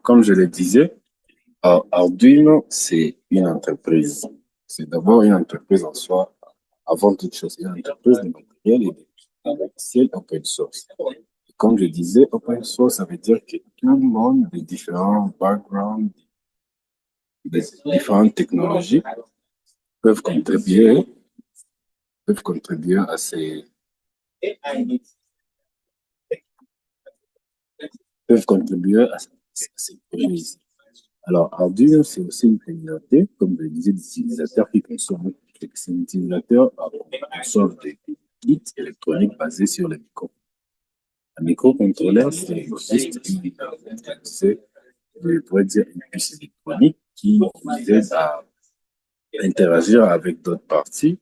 comme je le disais, Arduino, c'est une entreprise. C'est d'abord une entreprise en soi, avant toute chose, une entreprise de matériel et de logiciels open source. Et comme je disais, open source, ça veut dire que tout le monde de différents backgrounds, de différentes technologies peuvent contribuer, peuvent contribuer peuvent contribuer à ces projets. Alors, Arduino, c'est aussi une communauté, comme je le disais, d'utilisateurs qui consomment. Ces utilisateurs consomment des kits électroniques basés sur les micros. Un microcontrôleur, c'est juste je pourrais dire une puce électronique qui vous aide à interagir avec d'autres parties.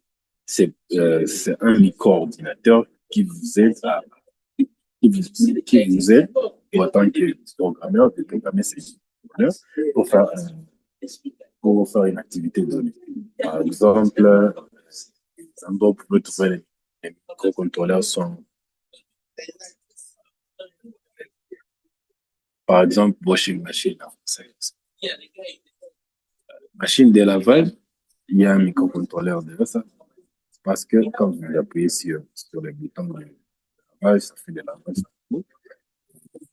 C'est un micro-ordinateur qui vous aide qui vous aide en tant que programmeur de programmer ces microcontrôleurs pour faire pour faire une activité donnée. Par exemple, les endroits où vous pouvez trouver les microcontrôleurs sont, par exemple, washing machine en français. Machine de lavage, il y a un microcontrôleur derrière ça. Parce que quand vous appuyez sur le bouton de lavage, ça fait de lavage.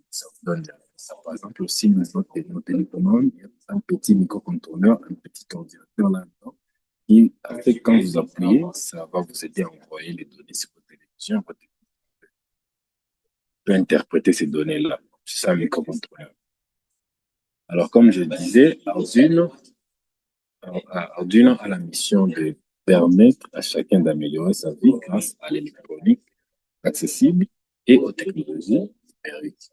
Ça vous donne ça. Par exemple, aussi, nos télécommandes, il y a un petit microcontrôleur, un petit ordinateur là-dedans. Et après, quand vous appuyez, ça va vous aider à envoyer les données sur votre télévision. Votre télévision peut interpréter ces données-là. C'est ça un microcontrôleur. Alors, comme je disais, Arduino a la mission de permettre à chacun d'améliorer sa vie grâce à l'électronique accessible et aux technologies numériques.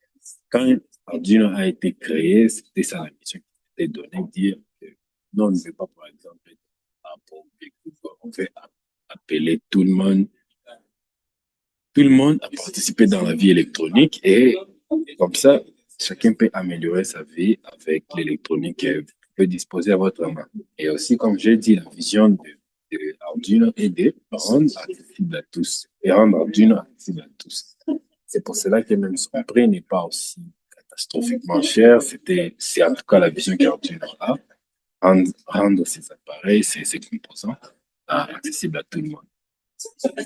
Quand Arduino a été créé, c'était ça la mission qui était donnée, dire que non, on ne veut pas, par exemple, être Apple et Google. On veut appeler tout le monde. Tout le monde a participé dans la vie électronique et comme ça, chacun peut améliorer sa vie avec l'électronique que vous pouvez disposer à votre main. Et aussi, comme j'ai dit, la vision de Arduino est de rendre accessible à tous et rendre Arduino accessible à tous. C'est pour cela que même son prix n'est pas aussi catastrophiquement cher. C'est en tout cas la vision qu'Arduino a, rendre ses appareils, ses composants accessibles à tout le monde.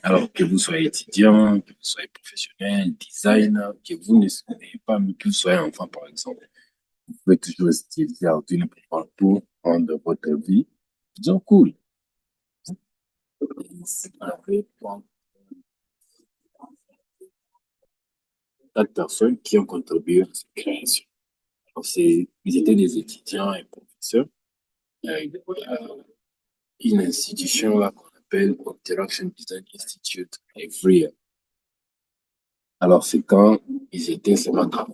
Alors que vous soyez étudiant, que vous soyez professionnel, designer, que vous ne soyez pas, mais que vous soyez enfant, par exemple, vous pouvez toujours utiliser Arduino pour rendre votre vie, disons, cool. Avec quatre personnes qui ont contribué à cette création. Alors, ils étaient des étudiants et professeurs une institution là qu'on appelle Interaction Design Institute à Ivrea. Alors, c'est quand ils étaient seulement dans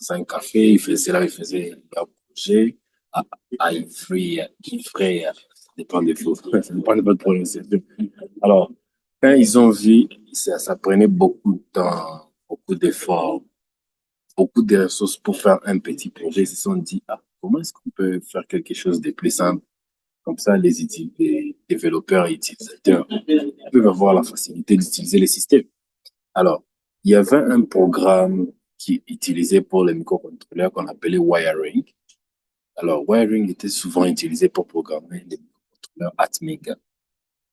un café, ils faisaient leur projet à Ivrea, Ivrea, ça dépend des fois, ça dépend de votre prononciation. Alors, quand ils ont vu, ça prenait beaucoup de temps, beaucoup d'efforts, beaucoup de ressources pour faire un petit projet. Ils se sont dit, ah, comment est-ce qu'on peut faire quelque chose de plus simple? Comme ça, les développeurs et utilisateurs peuvent avoir la facilité d'utiliser les systèmes. Alors, il y avait un programme qui est utilisé pour les microcontrôleurs qu'on appelait wiring. Alors, wiring était souvent utilisé pour programmer les microcontrôleurs Atmega.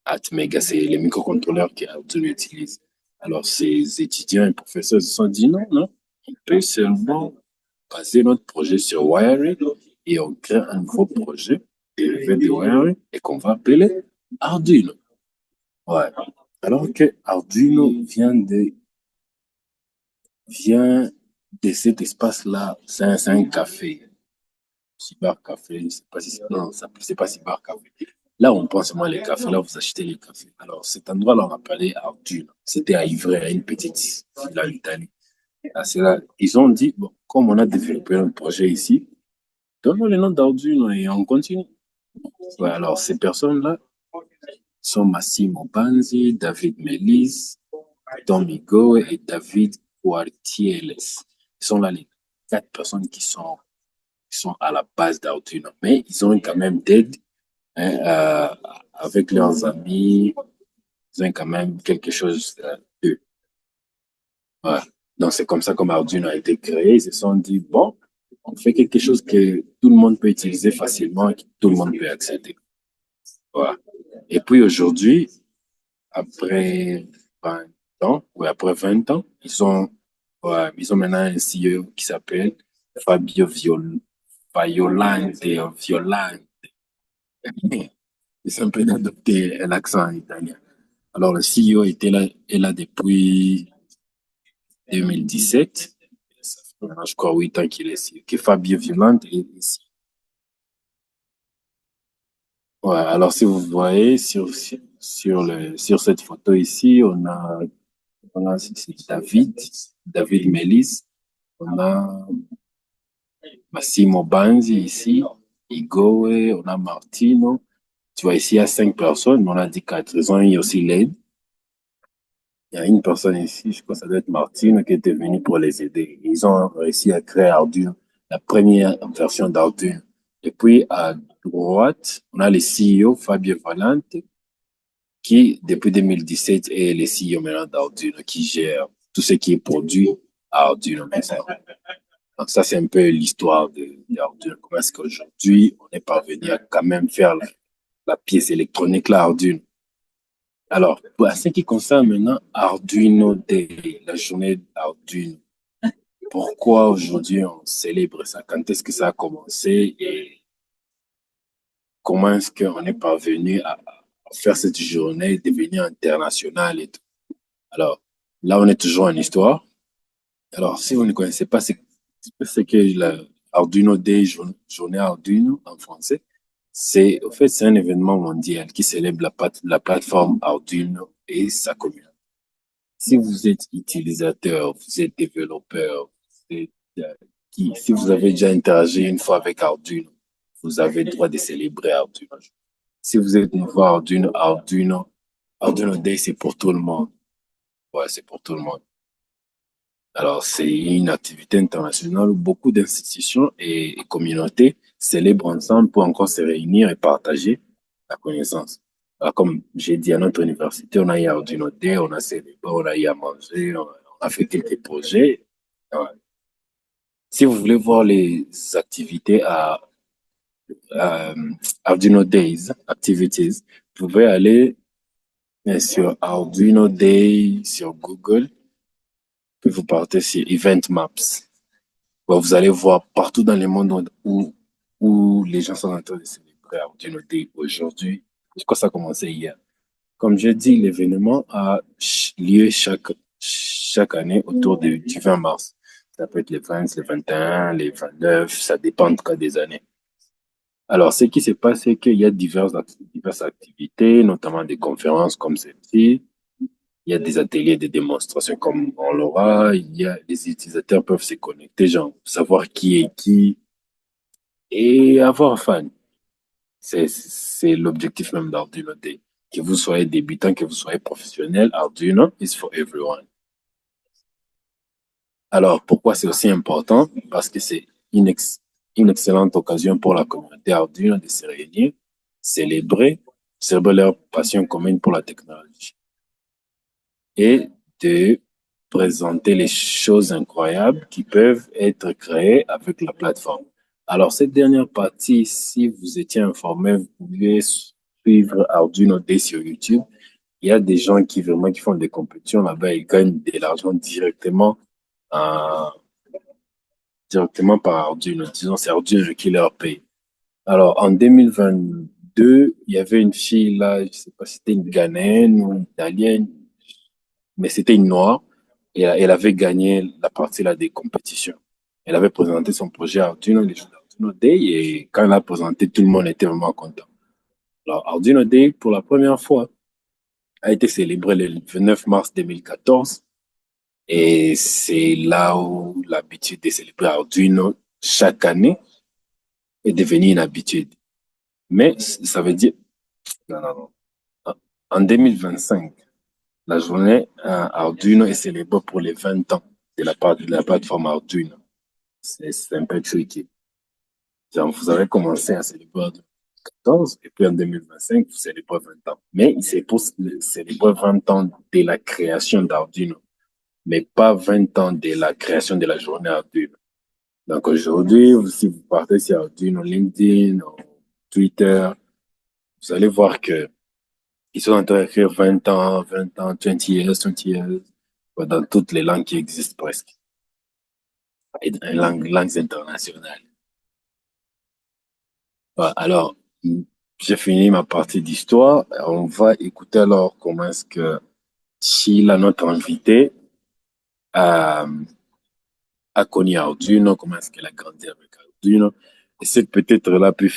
Atmega, c'est les microcontrôleurs qu'Arduino utilise. Alors, ces étudiants et professeurs se sont dit non, non, on peut seulement baser notre projet sur wiring et on crée un nouveau projet dérivé de wiring et qu'on va appeler Arduino. Ouais. Alors que Arduino vient de cet espace-là, c'est un café, cybercafé, je sais pas si c'est, non, c'est pas cybercafé. Là, on pense moins les cafés, là, vous achetez les cafés. Alors, cet endroit-là, on appelait Arduino. C'était à Ivrea, une petite ville en Italie. Ah, c'est là, ils ont dit, bon, comme on a développé un projet ici, donnons le nom d'Arduino et on continue. Ouais, alors, ces personnes-là sont Massimo Banzi, David Melis, Tommy Go et David Quartieles. Ils sont là les quatre personnes qui sont à la base d'Arduino. Mais ils ont quand même d'aide hein, avec leurs amis. Ils ont quand même quelque chose d'eux. Ouais. Donc, c'est comme ça que Arduino a été créé. Ils se sont dit, bon, on fait quelque chose que tout le monde peut utiliser facilement et que tout le monde peut accéder. Voilà. Et puis aujourd'hui, après 20 ans, oui, après 20 ans, ils ont maintenant un CEO qui s'appelle Fabio Violante, Violante. Ils sont peine d'adopter l'accent italien. Alors, le CEO est là depuis 2017. Ça fait maintenant, je crois, 8 ans qu'il est ici, que Fabio Violante est ici. Ouais, alors, si vous voyez sur cette photo ici, c'est David Melis, on a Massimo Banzi ici, Igoe, on a Martino. Tu vois, ici, il y a 5 personnes, on a dit 4. Ils ont eu aussi l'aide. Il y a une personne ici, je crois que ça doit être Martine, qui était venue pour les aider. Ils ont réussi à créer Arduino, la première version d'Arduino. Et puis, à droite, on a le CEO, Fabio Valente, qui, depuis 2017, est le CEO maintenant d'Arduino, qui gère tout ce qui est produit à Arduino maintenant. Donc, ça, c'est un peu l'histoire d'Arduino. Comment est-ce qu'aujourd'hui, on est parvenu à quand même faire la pièce électronique, là, Arduino. Alors, pour ce qui concerne maintenant Arduino Day, la journée d'Arduino, pourquoi aujourd'hui on célèbre ça? Quand est-ce que ça a commencé et comment est-ce qu'on est parvenu à faire cette journée devenir internationale et tout? Alors, là, on est toujours en histoire. Alors, si vous ne connaissez pas ce que la Arduino Day, journée Arduino en français, au fait, c'est un événement mondial qui célèbre la plateforme Arduino et sa communauté. Si vous êtes utilisateur, vous êtes développeur, vous êtes, si vous avez déjà interagi une fois avec Arduino, vous avez le droit de célébrer Arduino. Si vous êtes nouveau à Arduino Day, c'est pour tout le monde. Ouais, c'est pour tout le monde. Alors, c'est une activité internationale où beaucoup d'institutions et communautés célèbrent ensemble pour encore se réunir et partager la connaissance. Alors, comme j'ai dit à notre université, on a eu Arduino Day, on a célébré, on a eu à manger, on a fait quelques projets. Ouais. Si vous voulez voir les activités à Arduino Days, Activities, vous pouvez aller sur Arduino Day sur Google, puis vous partez sur Event Maps. Bon, vous allez voir partout dans le monde où les gens sont en train de célébrer Arduino Day aujourd'hui. Je crois que ça a commencé hier. Comme je dis, l'événement a lieu chaque année autour du 20 mars. Ça peut être les 20, les 21, les 29, ça dépend en tout cas des années. Alors, ce qui se passe, c'est qu'il y a diverses activités, notamment des conférences comme celle-ci. Il y a des ateliers de démonstration comme on l'aura. Les utilisateurs peuvent se connecter, genre, savoir qui est qui et avoir fun. C'est l'objectif même d'Arduino Day. Que vous soyez débutant, que vous soyez professionnel, Arduino is for everyone. Alors, pourquoi c'est aussi important? Parce que c'est une excellente occasion pour la communauté Arduino de se réunir, célébrer, célébrer leur passion commune pour la technologie et de présenter les choses incroyables qui peuvent être créées avec la plateforme. Alors, cette dernière partie, si vous étiez informé, vous pouvez suivre Arduino Day sur YouTube. Il y a des gens qui font des compétitions là-bas et gagnent de l'argent euh, directement par Arduino. Disons, c'est Arduino qui leur paye. Alors, en 2022, il y avait une fille là, je sais pas si c'était une Ghanéenne ou une Italienne, mais c'était une Noire. Et elle avait gagné la partie là des compétitions. Elle avait présenté son projet à Arduino, les jours d'Arduino Day, et quand elle a présenté, tout le monde était vraiment content. Alors, Arduino Day, pour la première fois, a été célébré le 29 mars 2014. Et c'est là où l'habitude de célébrer Arduino chaque année est devenue une habitude. Mais ça veut dire, non, non, non. En 2025, la journée Arduino est célébrée pour les 20 ans de la plateforme Arduino. C'est un peu tricky. Genre, vous avez commencé à célébrer en 2014 et puis en 2025, vous célébrez 20 ans. Mais c'est pour célébrer 20 ans de la création d'Arduino. mais pas 20 ans de la création de la journée Arduino. Donc aujourd'hui, si vous partez sur Arduino, LinkedIn, ou Twitter, vous allez voir que ils sont en train d'écrire 20 ans, 20 years, dans toutes les langues qui existent presque, et dans les langues internationales. Alors, j'ai fini ma partie d'histoire. On va écouter alors comment est-ce que Sheila, notre invitée, a, a connu Arduino, comment est-ce qu'elle a grandi avec Arduino, et ce que peut-être elle a pu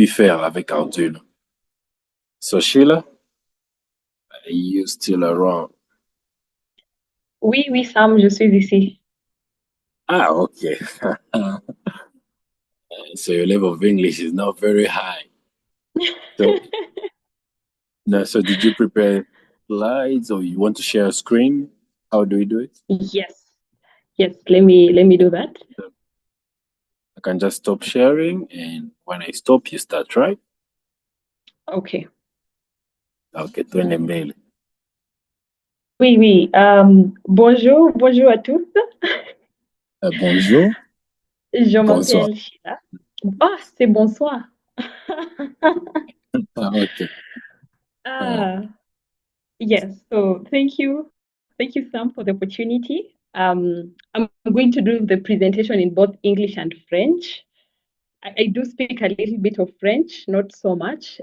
faire avec Arduino. So Sheila, are you still around? Oui, oui, Sam, je suis ici. Ah, okay. So your level of English is not very high. So, no, so did you prepare slides or you want to share a screen? How do we do it? Yes, yes, let me do that. I can just stop sharing, and when I stop, you start, right? Okay. Okay, twende mbele. Oui, oui. Bonjour, bonjour à tous. Bonjour, Je bonsoir. m'appelle Sheila. Ah, c'est bonsoir. Ah, okay. Ah, yes. So thank you, Sam, for the opportunity. I'm going to do the presentation in both English and French. I do speak a little bit of French, not so much,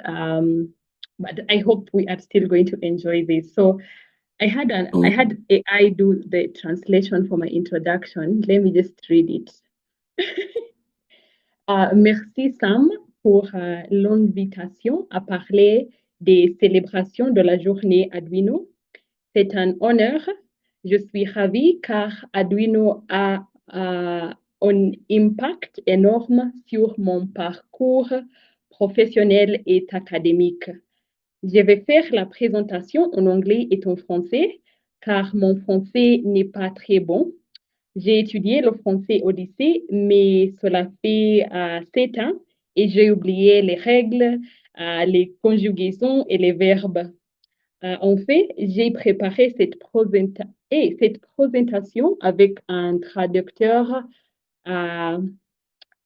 but I hope we are still going to enjoy this. So I Oh, had AI do the translation for my introduction. Let me just read it. Merci Sam pour l'invitation à parler des célébrations de la journée Arduino. C'est un honneur. Je suis ravie car Arduino a un impact énorme sur mon parcours professionnel et académique. Je vais faire la présentation en anglais et en français car mon français n'est pas très bon. J'ai étudié le français au lycée, mais cela fait 7 ans et j'ai oublié les règles, les conjugaisons et les verbes. En fait, j'ai préparé cette présentation avec un traducteur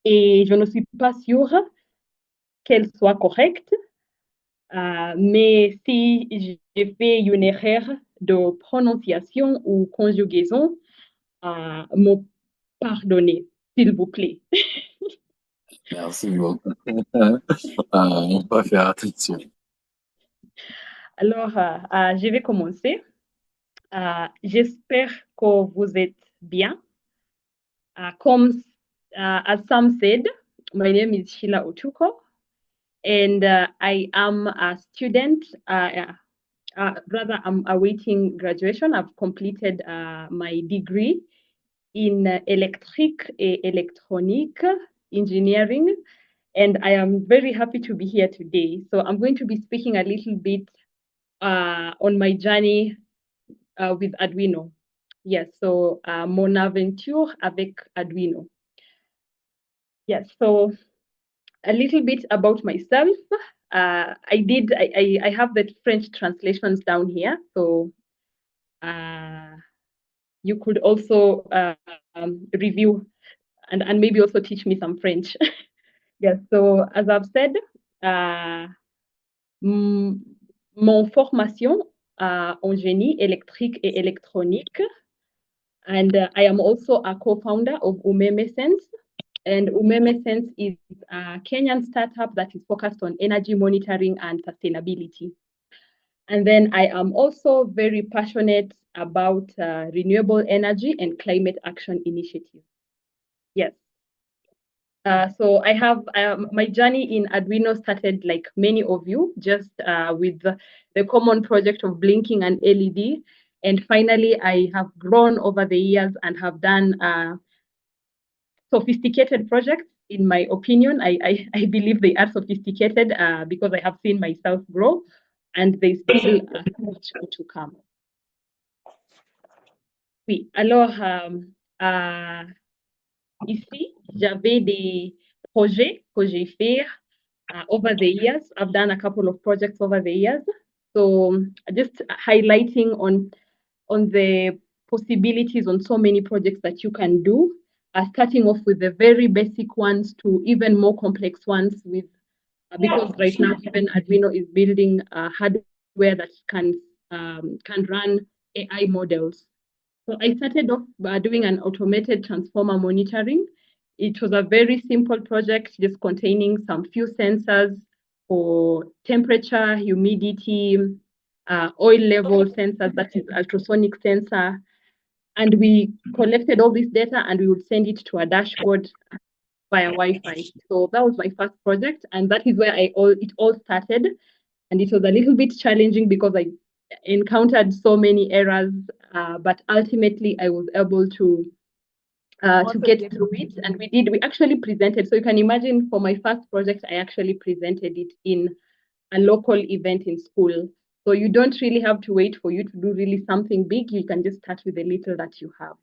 et je ne suis pas sûre qu'elle soit correcte, mais si j'ai fait une erreur de prononciation ou conjugaison, me pardonnez, s'il vous plaît. merci beaucoup. On va faire attention. Alors, je vais commencer. J'espère que vous êtes bien. As Sam said, my name is Sheila Otuko, and I am a student. Rather, I'm awaiting graduation. I've completed my degree in electric and electronic engineering, and I am very happy to be here today. So I'm going to be speaking a little bit on my journey with Arduino. Yes, so mon aventure avec Arduino. Yes, so a little bit about myself. I have the French translations down here, so you could also review and maybe also teach me some French. Yes, so as I've said, mon formation en génie électrique et électronique. And I am also a co-founder of Umeme Sense. And Umeme Sense is a Kenyan startup that is focused on energy monitoring and sustainability. And then I am also very passionate about renewable energy and climate action initiatives. Yes. So I have my journey in Arduino started like many of you, just with the common project of blinking an LED. And finally, I have grown over the years and have done sophisticated projects. In my opinion, I believe they are sophisticated because I have seen myself grow, and there's still much more to come. Oui, alors ici, j'avais des projets que j'ai fait over the years. I've done a couple of projects over the years. So just highlighting on the possibilities on so many projects that you can do, starting off with the very basic ones to even more complex ones with, because right now even Arduino is building hardware that can run AI models. So I started off by doing an automated transformer monitoring. It was a very simple project, just containing some few sensors for temperature, humidity, oil level sensors, that is ultrasonic sensor. And we collected all this data and we would send it to a dashboard via Wi-Fi. So that was my first project, and that is where it all started. And it was a little bit challenging because I encountered so many errors, but ultimately I was able to get through it. And we actually presented. So you can imagine, for my first project, I actually presented it in a local event in school. So you don't really have to wait for you to do really something big. You can just start with the little that you have.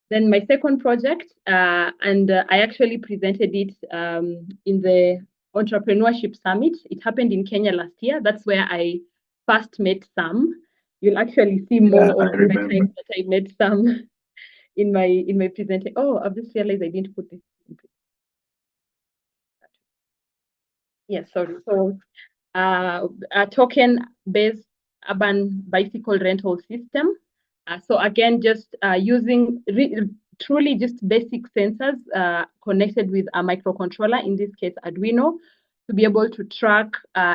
Then my second project, and I actually presented it in the Entrepreneurship Summit. It happened in Kenya last year. That's where I first met Sam. You'll actually see more of the time that I met Sam in my presentation. Oh, I've just realized I didn't put this. Yes, sorry. So a token-based urban bicycle rental system. So again, just using truly just basic sensors connected with a microcontroller, in this case Arduino, to be able to track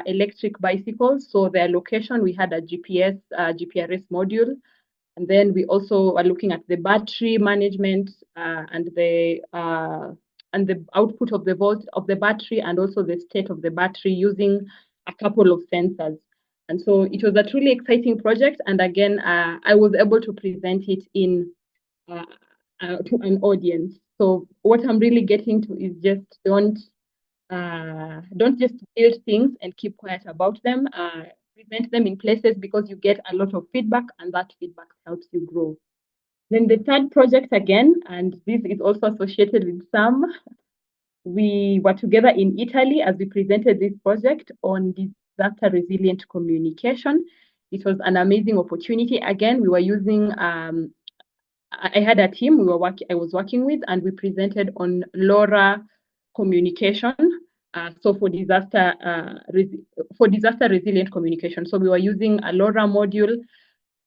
electric bicycles. So their location, we had a GPRS module. And then we also are looking at the battery management and the output of the volt of the battery, and also the state of the battery, using a couple of sensors. And so it was a truly exciting project. And again, I was able to present it in to an audience. So what I'm really getting to is just don't just build things and keep quiet about them. Present them in places, because you get a lot of feedback, and that feedback helps you grow. Then the third project again, and this is also associated with Sam. We were together in Italy as we presented this project on disaster resilient communication. It was an amazing opportunity. Again, we were using, I had a team I was working with, and we presented on LoRa communication. So for disaster resilient communication. So we were using a LoRa module,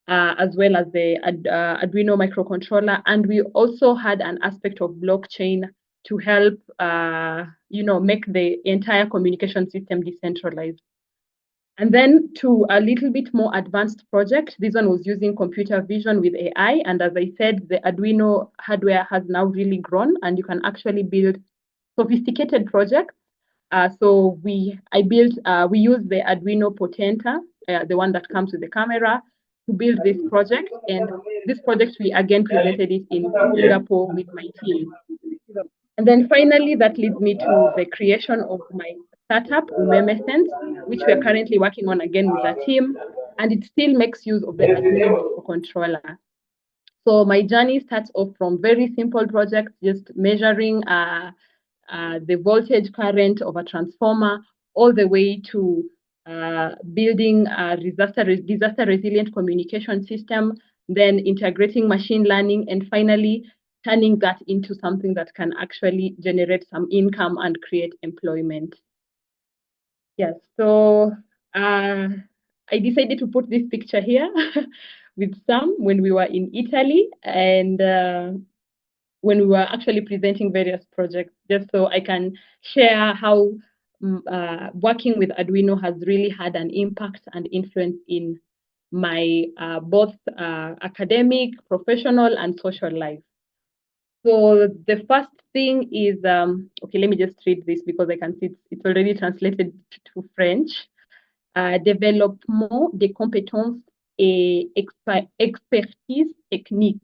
as well as the Arduino microcontroller. And we also had an aspect of blockchain to help, make the entire communication system decentralized. And then to a little bit more advanced project, this one was using computer vision with AI. And as I said, the Arduino hardware has now really grown, and you can actually build sophisticated projects. So we used the Arduino Potenta, the one that comes with the camera, to build this project. And this project, we again presented it in Singapore with my team. And then finally, that leads me to the creation of my startup, UmemeSense, which we are currently working on again with our team. And it still makes use of the Arduino controller. So my journey starts off from very simple projects, just measuring the voltage current of a transformer, all the way to building a disaster resilient communication system, then integrating machine learning, and finally turning that into something that can actually generate some income and create employment. Yes, so I decided to put this picture here with Sam when we were in Italy, and when we were actually presenting various projects, just so I can share how working with Arduino has really had an impact and influence in my both academic, professional, and social life. So the first thing is, okay, let me just read this because I can see it's already translated to French. Développement des compétences et expertise technique.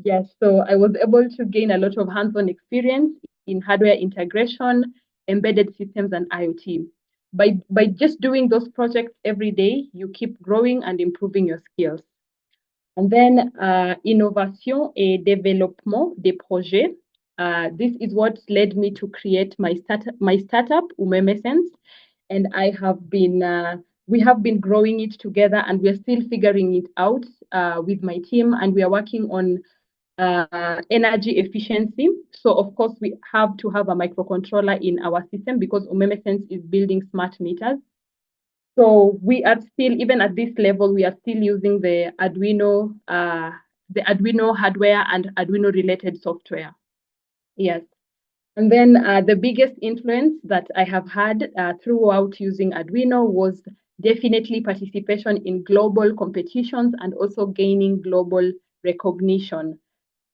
Yes, so I was able to gain a lot of hands-on experience in hardware integration, embedded systems, and IoT. By just doing those projects every day, you keep growing and improving your skills. And then innovation et développement des projets. This is what led me to create my startup, UmemeSense. And I have been we have been growing it together, and we're still figuring it out with my team, and we are working on energy efficiency. So of course we have to have a microcontroller in our system because UmemeSense is building smart meters. So we are still, even at this level, we are still using the Arduino hardware and Arduino related software. Yes. And then the biggest influence that I have had throughout using Arduino was definitely participation in global competitions and also gaining global recognition.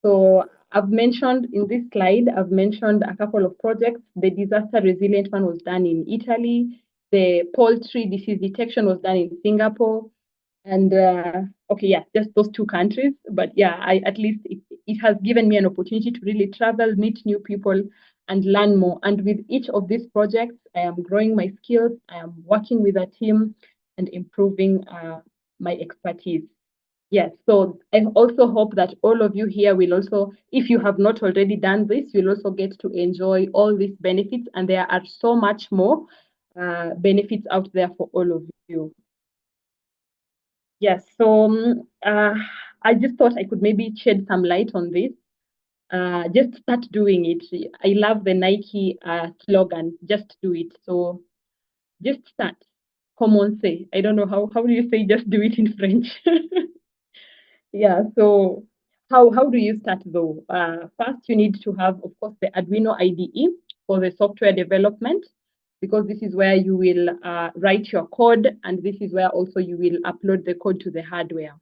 So I've mentioned in this slide, I've mentioned a couple of projects. The disaster resilient one was done in Italy. The poultry disease detection was done in Singapore. And okay, yeah, just those two countries. But yeah, at least it has given me an opportunity to really travel, meet new people, and learn more. And with each of these projects, I am growing my skills. I am working with a team and improving my expertise. Yes, so I also hope that all of you here will also, if you have not already done this, you'll also get to enjoy all these benefits, and there are so much more benefits out there for all of you. Yes, so I just thought I could maybe shed some light on this. Just start doing it. I love the Nike slogan, just do it. So just start. Commencez. I don't know how do you say just do it in French? Yeah, so how do you start though? First, you need to have, of course, the Arduino IDE for the software development, because this is where you will write your code, and this is where also you will upload the code to the hardware.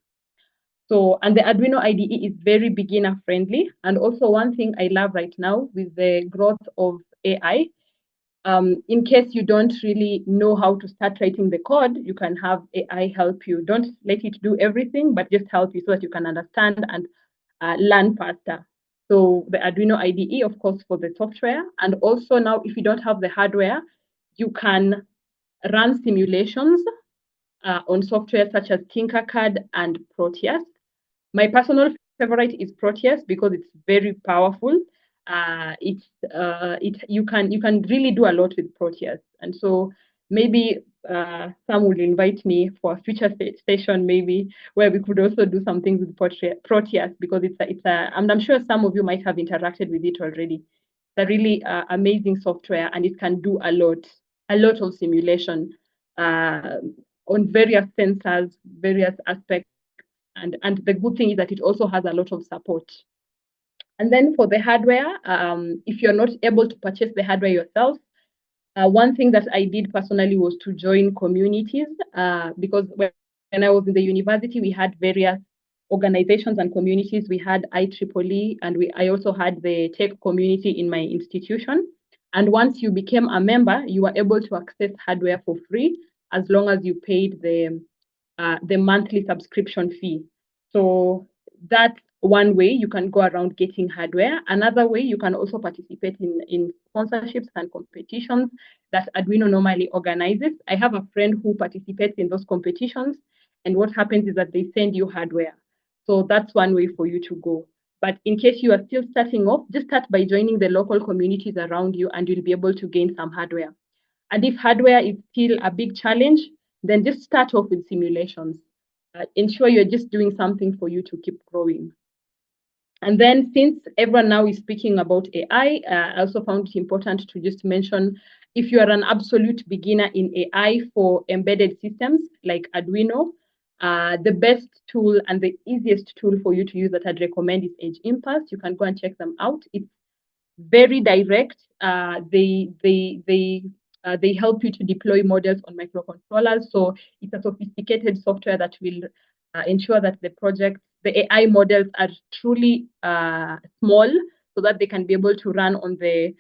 So, and the Arduino IDE is very beginner friendly. And also one thing I love right now with the growth of AI, in case you don't really know how to start writing the code, you can have AI help you. Don't let it do everything, but just help you so that you can understand and learn faster. So the Arduino IDE, of course, for the software. And also now, if you don't have the hardware, you can run simulations on software such as Tinkercad and Proteus. My personal favorite is Proteus because it's very powerful. You can really do a lot with Proteus, and so maybe some will invite me for a future station, maybe where we could also do some things with Proteus, because and I'm sure some of you might have interacted with it already. It's a really amazing software, and it can do a lot of simulation on various sensors, various aspects. And the good thing is that it also has a lot of support. And then for the hardware, if you're not able to purchase the hardware yourself, one thing that I did personally was to join communities, because when I was in the university, we had various organizations and communities. We had IEEE, and I also had the tech community in my institution. And once you became a member, you were able to access hardware for free as long as you paid the monthly subscription fee. So that's one way you can go around getting hardware. Another way, you can also participate in sponsorships and competitions that Arduino normally organizes. I have a friend who participates in those competitions, and what happens is that they send you hardware. So that's one way for you to go. But in case you are still starting off, just start by joining the local communities around you, and you'll be able to gain some hardware. And if hardware is still a big challenge, then just start off with simulations. Ensure you're just doing something for you to keep growing. And then, since everyone now is speaking about AI, I also found it important to just mention, if you are an absolute beginner in AI for embedded systems like Arduino, the best tool and the easiest tool for you to use that I'd recommend is Edge Impulse. You can go and check them out. It's very direct. They help you to deploy models on microcontrollers. So it's a sophisticated software that will ensure that the AI models are truly small, so that they can be able to run on the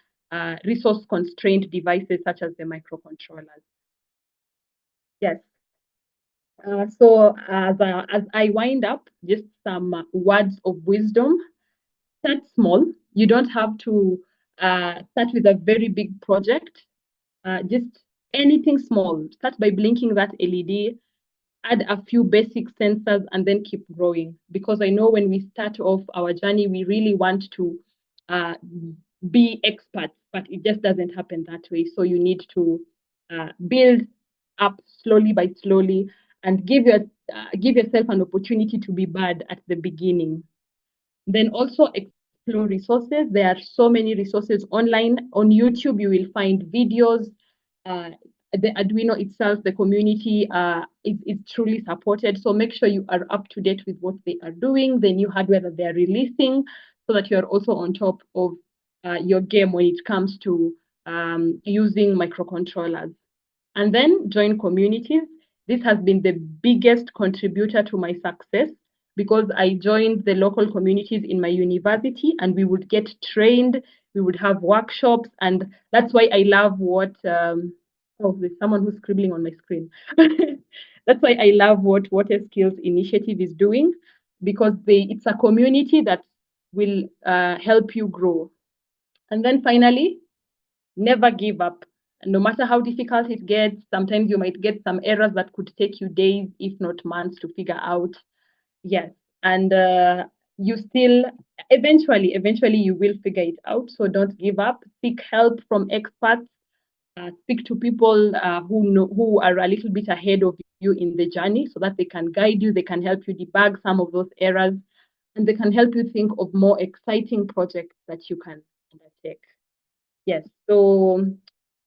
resource constrained devices such as the microcontrollers. Yes. So as I wind up, just some words of wisdom. Start small. You don't have to start with a very big project. Just anything small. Start by blinking that LED, add a few basic sensors, and then keep growing. Because I know when we start off our journey, we really want to be experts, but it just doesn't happen that way. So you need to build up slowly by slowly and give yourself an opportunity to be bad at the beginning. Then also explore resources. There are so many resources online. On YouTube, you will find videos. Uh, the Arduino itself, the community is truly supported. So make sure you are up to date with what they are doing, the new hardware that they are releasing, so that you are also on top of your game when it comes to using microcontrollers. And then join communities. This has been the biggest contributor to my success because I joined the local communities in my university and we would get trained, we would have workshops, and that's why I love what oh, there's someone who's scribbling on my screen. That's why I love what Water Skills Initiative is doing because it's a community that will help you grow. And then finally, never give up. No matter how difficult it gets, sometimes you might get some errors that could take you days, if not months, to figure out. Yes. And you still, eventually, you will figure it out. So don't give up. Seek help from experts. Speak to people who are a little bit ahead of you in the journey so that they can guide you, they can help you debug some of those errors, and they can help you think of more exciting projects that you can undertake. Yes, so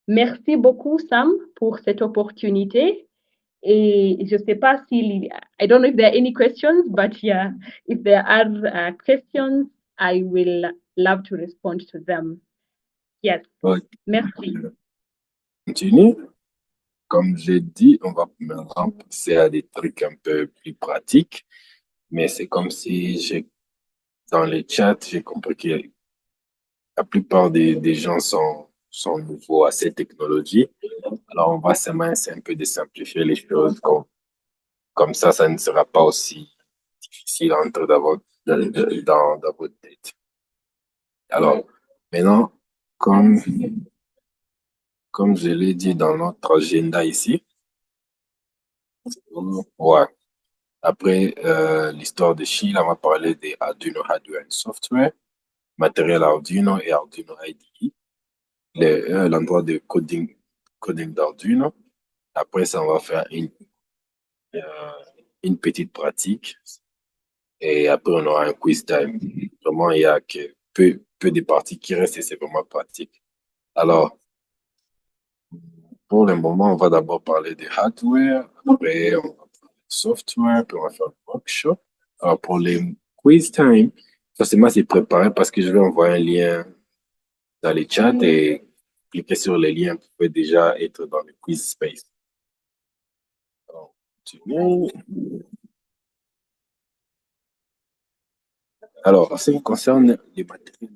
merci beaucoup, Sam, pour cette opportunité. Et je sais pas si, I don't know if there are any questions, but yeah, if there are questions, I will love to respond to them. Yes, Ok. merci. Continue. Comme j'ai dit, on va maintenant passer à des trucs un peu plus pratiques, mais c'est comme si dans les chats, j'ai compris que la plupart des gens sont nouveaux à cette technologie. Alors, on va essayer un peu de simplifier les choses. Comme ça ne sera pas aussi difficile à entrer dans votre tête. Alors, maintenant, comme je l'ai dit dans notre agenda ici, ouais. Après l'histoire de Sheila, on va parler des Arduino Hardware and Software, matériel Arduino et Arduino IDE, l'endroit de coding d'Arduino. Après ça, on va faire une petite pratique et après on aura un quiz time. Vraiment, il y a que peu de parties qui restent et c'est vraiment pratique. Alors, pour le moment, on va d'abord parler de hardware, après on va parler de software, puis on va faire le workshop. Alors, pour les quiz time, forcément, c'est préparé parce que je vais envoyer un lien dans les chats et cliquer sur les liens. Vous pouvez déjà être dans le quiz space. Alors, continue. Alors, en ce qui concerne les matériels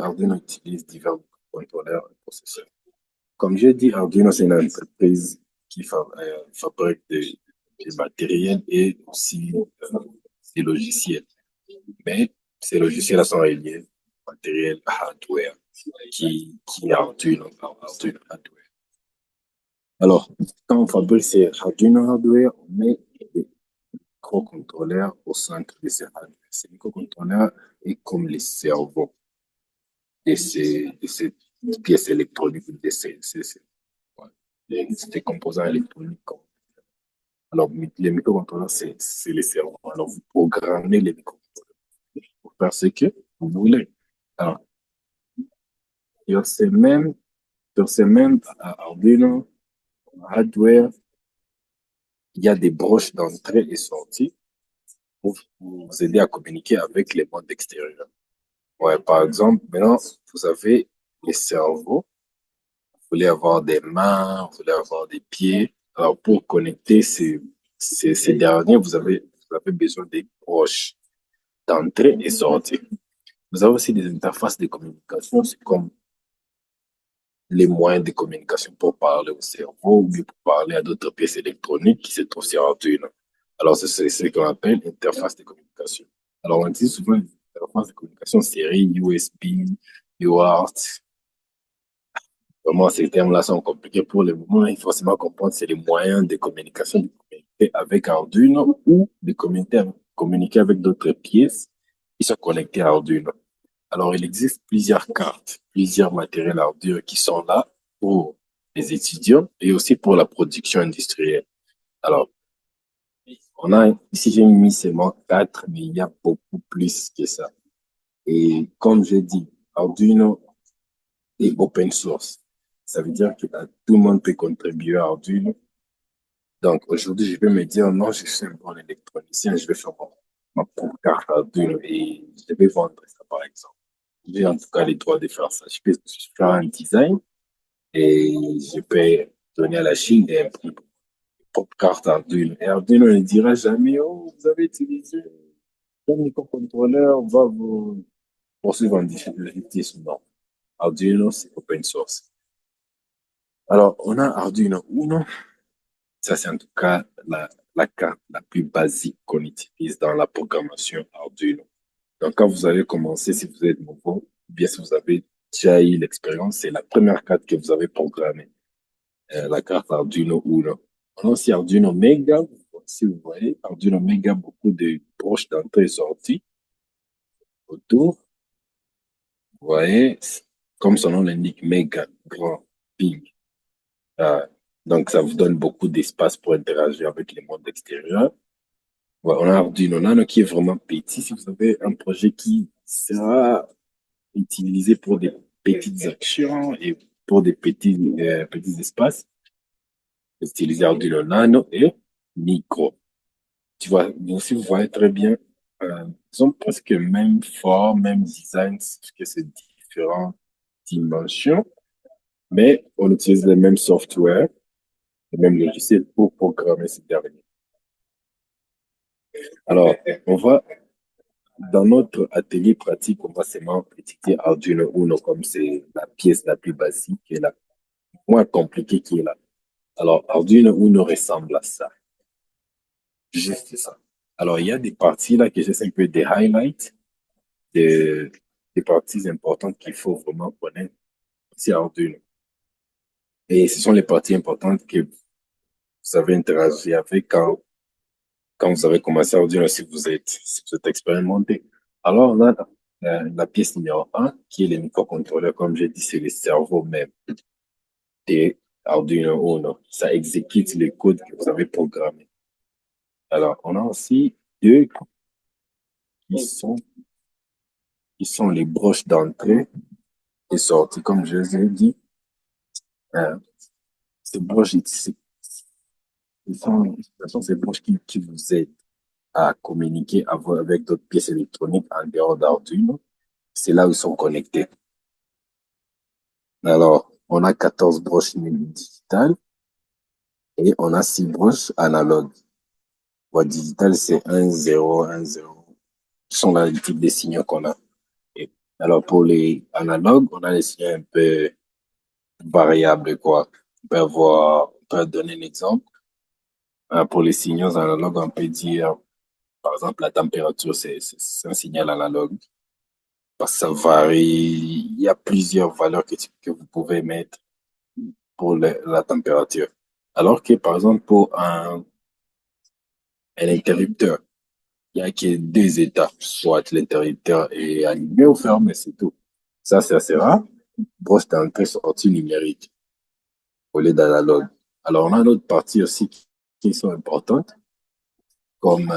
Arduino utilisent divers contrôleurs et processeurs. Comme j'ai dit, Arduino, c'est une entreprise qui fabrique des matériels et aussi des logiciels. Mais ces logiciels sont reliés au matériel hardware qui est Arduino hardware. Alors, quand on fabrique ces Arduino hardware, on met des microcontrôleurs au centre de ces hardware. Ces microcontrôleurs sont comme les cerveaux de ces pièces électroniques, de ces composants électroniques. Alors, les microcontrôleurs, c'est les cerveaux. Alors, vous programmez les microcontrôleurs pour faire ce que vous voulez. Alors, sur ces mêmes Arduino hardware, il y a des broches d'entrée et sortie pour vous aider à communiquer avec les mondes extérieurs. Ouais, par exemple, maintenant, vous avez les cerveaux, vous voulez avoir des mains, vous voulez avoir des pieds. Alors, pour connecter ces derniers, vous avez besoin des broches d'entrée et sortie. Vous avez aussi des interfaces de communication, c'est comme les moyens de communication pour parler au cerveau ou pour parler à d'autres pièces électroniques qui se trouvent sur Arduino. Alors, c'est ce qu'on appelle interface de communication. Alors, on utilise souvent les interfaces de communication série USB, UART. Vraiment, ces termes-là sont compliqués pour le moment. Il faut forcément comprendre que c'est les moyens de communication, de communiquer avec Arduino ou de communiquer avec d'autres pièces qui sont connectées à Arduino. Alors, il existe plusieurs cartes, plusieurs matériels Arduino qui sont là pour les étudiants et aussi pour la production industrielle. Alors, on a ici, j'ai mis seulement 4, mais il y a beaucoup plus que ça. Et comme j'ai dit, Arduino est open source. Ça veut dire que tout le monde peut contribuer à Arduino. Donc, aujourd'hui, je vais me dire, non, je suis un bon électronicien, je vais faire ma propre carte Arduino et je vais vendre ça, par exemple. J'ai en tout cas les droits de faire ça. Je peux faire un design et je peux donner à la Chine et imprimer ma propre carte Arduino. Et Arduino ne dira jamais, oh, vous avez utilisé un microcontrôleur, on va vous poursuivre en difficulté. Non. Arduino, c'est open source. Alors, on a Arduino Uno. Ça, c'est en tout cas la carte la plus basique qu'on utilise dans la programmation Arduino. Donc, quand vous allez commencer, si vous êtes nouveau, ou bien si vous avez déjà eu l'expérience, c'est la première carte que vous avez programmée, la carte Arduino Uno. On a aussi Arduino Mega. Si vous voyez, Arduino Mega, beaucoup de broches d'entrée et sortie autour. Vous voyez, comme son nom l'indique, méga, grand, big. Euh, donc, ça vous donne beaucoup d'espace pour interagir avec les mondes extérieurs. Ouais, on a Arduino Nano qui est vraiment petit. Si vous avez un projet qui sera utilisé pour des petites actions et pour des petits espaces, vous utilisez Arduino Nano et Micro. Tu vois, si vous voyez très bien, ils ont presque le même forme, même design, parce que c'est différentes dimensions, mais on utilise les mêmes software, les mêmes logiciels pour programmer ces derniers. Alors, on va dans notre atelier pratique, on va seulement étudier Arduino Uno comme c'est la pièce la plus basique et la moins compliquée qui est là. Alors, Arduino Uno ressemble à ça. Juste ça. Alors, il y a des parties là que j'essaie un peu des highlights, des, des parties importantes qu'il faut vraiment connaître c'est Arduino. Et ce sont les parties importantes que vous avez interagi avec quand vous avez commencé Arduino si vous êtes expérimenté. Alors, on a la pièce numéro un, qui est le microcontrôleur. Comme j'ai dit, c'est le cerveau même des Arduino Uno. Ça exécute les codes que vous avez programmés. Alors, on a aussi deux qui sont, qui sont les broches d'entrée et sortie. Comme je vous ai dit, euh, ces broches, ce sont ces broches qui vous aident à communiquer avec d'autres pièces électroniques en dehors d'Arduino. C'est là où ils sont connectés. Alors, on a 14 broches digitales et on a 6 broches analogues. Boîte digitale, c'est 1, 0, 1, 0. Ce sont là les types de signaux qu'on a. Et alors, pour les analogues, on a les signaux un peu variables, quoi. On peut donner un exemple. Pour les signaux analogues, on peut dire, par exemple, la température, c'est un signal analogue. Parce que ça varie. Il y a plusieurs valeurs que vous pouvez mettre pour la température. Alors que, par exemple, pour un interrupteur, il y a que deux états, soit l'interrupteur est allumé ou fermé, c'est tout. Ça, c'est assez rare. Broche d'entrée-sortie numérique au lieu d'analogue. Alors, on a d'autres parties aussi qui sont importantes, comme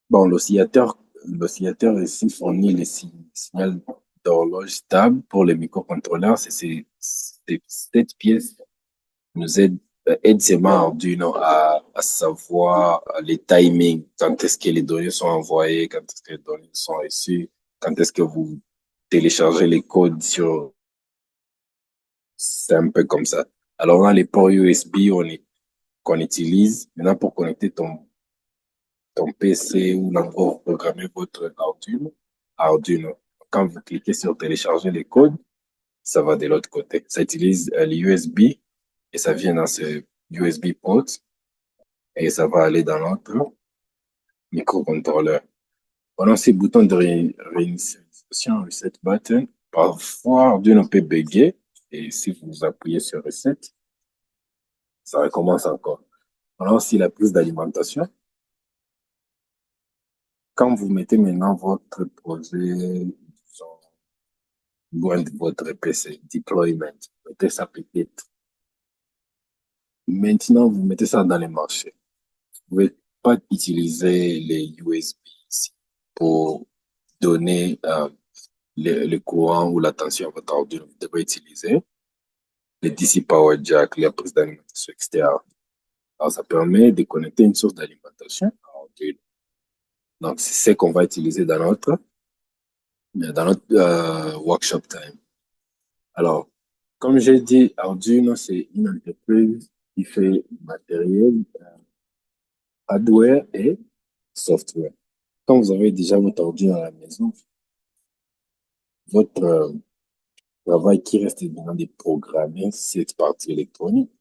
bon, l'oscillateur ici fournit les signaux d'horloge stable pour les microcontrôleurs. Cette pièce nous aide seulement Arduino à savoir les timings, quand est-ce que les données sont envoyées, quand est-ce que les données sont reçues, quand est-ce que vous téléchargez les codes sur, c'est un peu comme ça. Alors, on a les ports USB qu'on utilise maintenant pour connecter ton PC ou encore programmer votre Arduino. Quand vous cliquez sur télécharger les codes, ça va de l'autre côté. Ça utilise l'USB et ça vient dans ce USB port et ça va aller dans notre microcontrôleur. Pendant ces boutons de réinitialisation, reset button, parfois Arduino peut bugger et si vous appuyez sur reset, ça recommence encore. On a aussi la prise d'alimentation. Quand vous mettez maintenant votre projet, disons, loin de votre PC, deployment. Mettez ça peut-être. Maintenant, vous mettez ça dans les marchés. Vous ne pouvez pas utiliser les USB ici pour donner le courant ou la tension à votre ordinateur. Vous devez utiliser les DC Power Jack, les prises d'alimentation externe. Alors, ça permet de connecter une source d'alimentation à Arduino. Donc, c'est ce qu'on va utiliser dans notre workshop time. Alors, comme j'ai dit, Arduino, c'est une entreprise qui fait matériel, hardware et software. Quand vous avez déjà votre Arduino à la maison, votre travail qui reste maintenant de programmer cette partie électronique.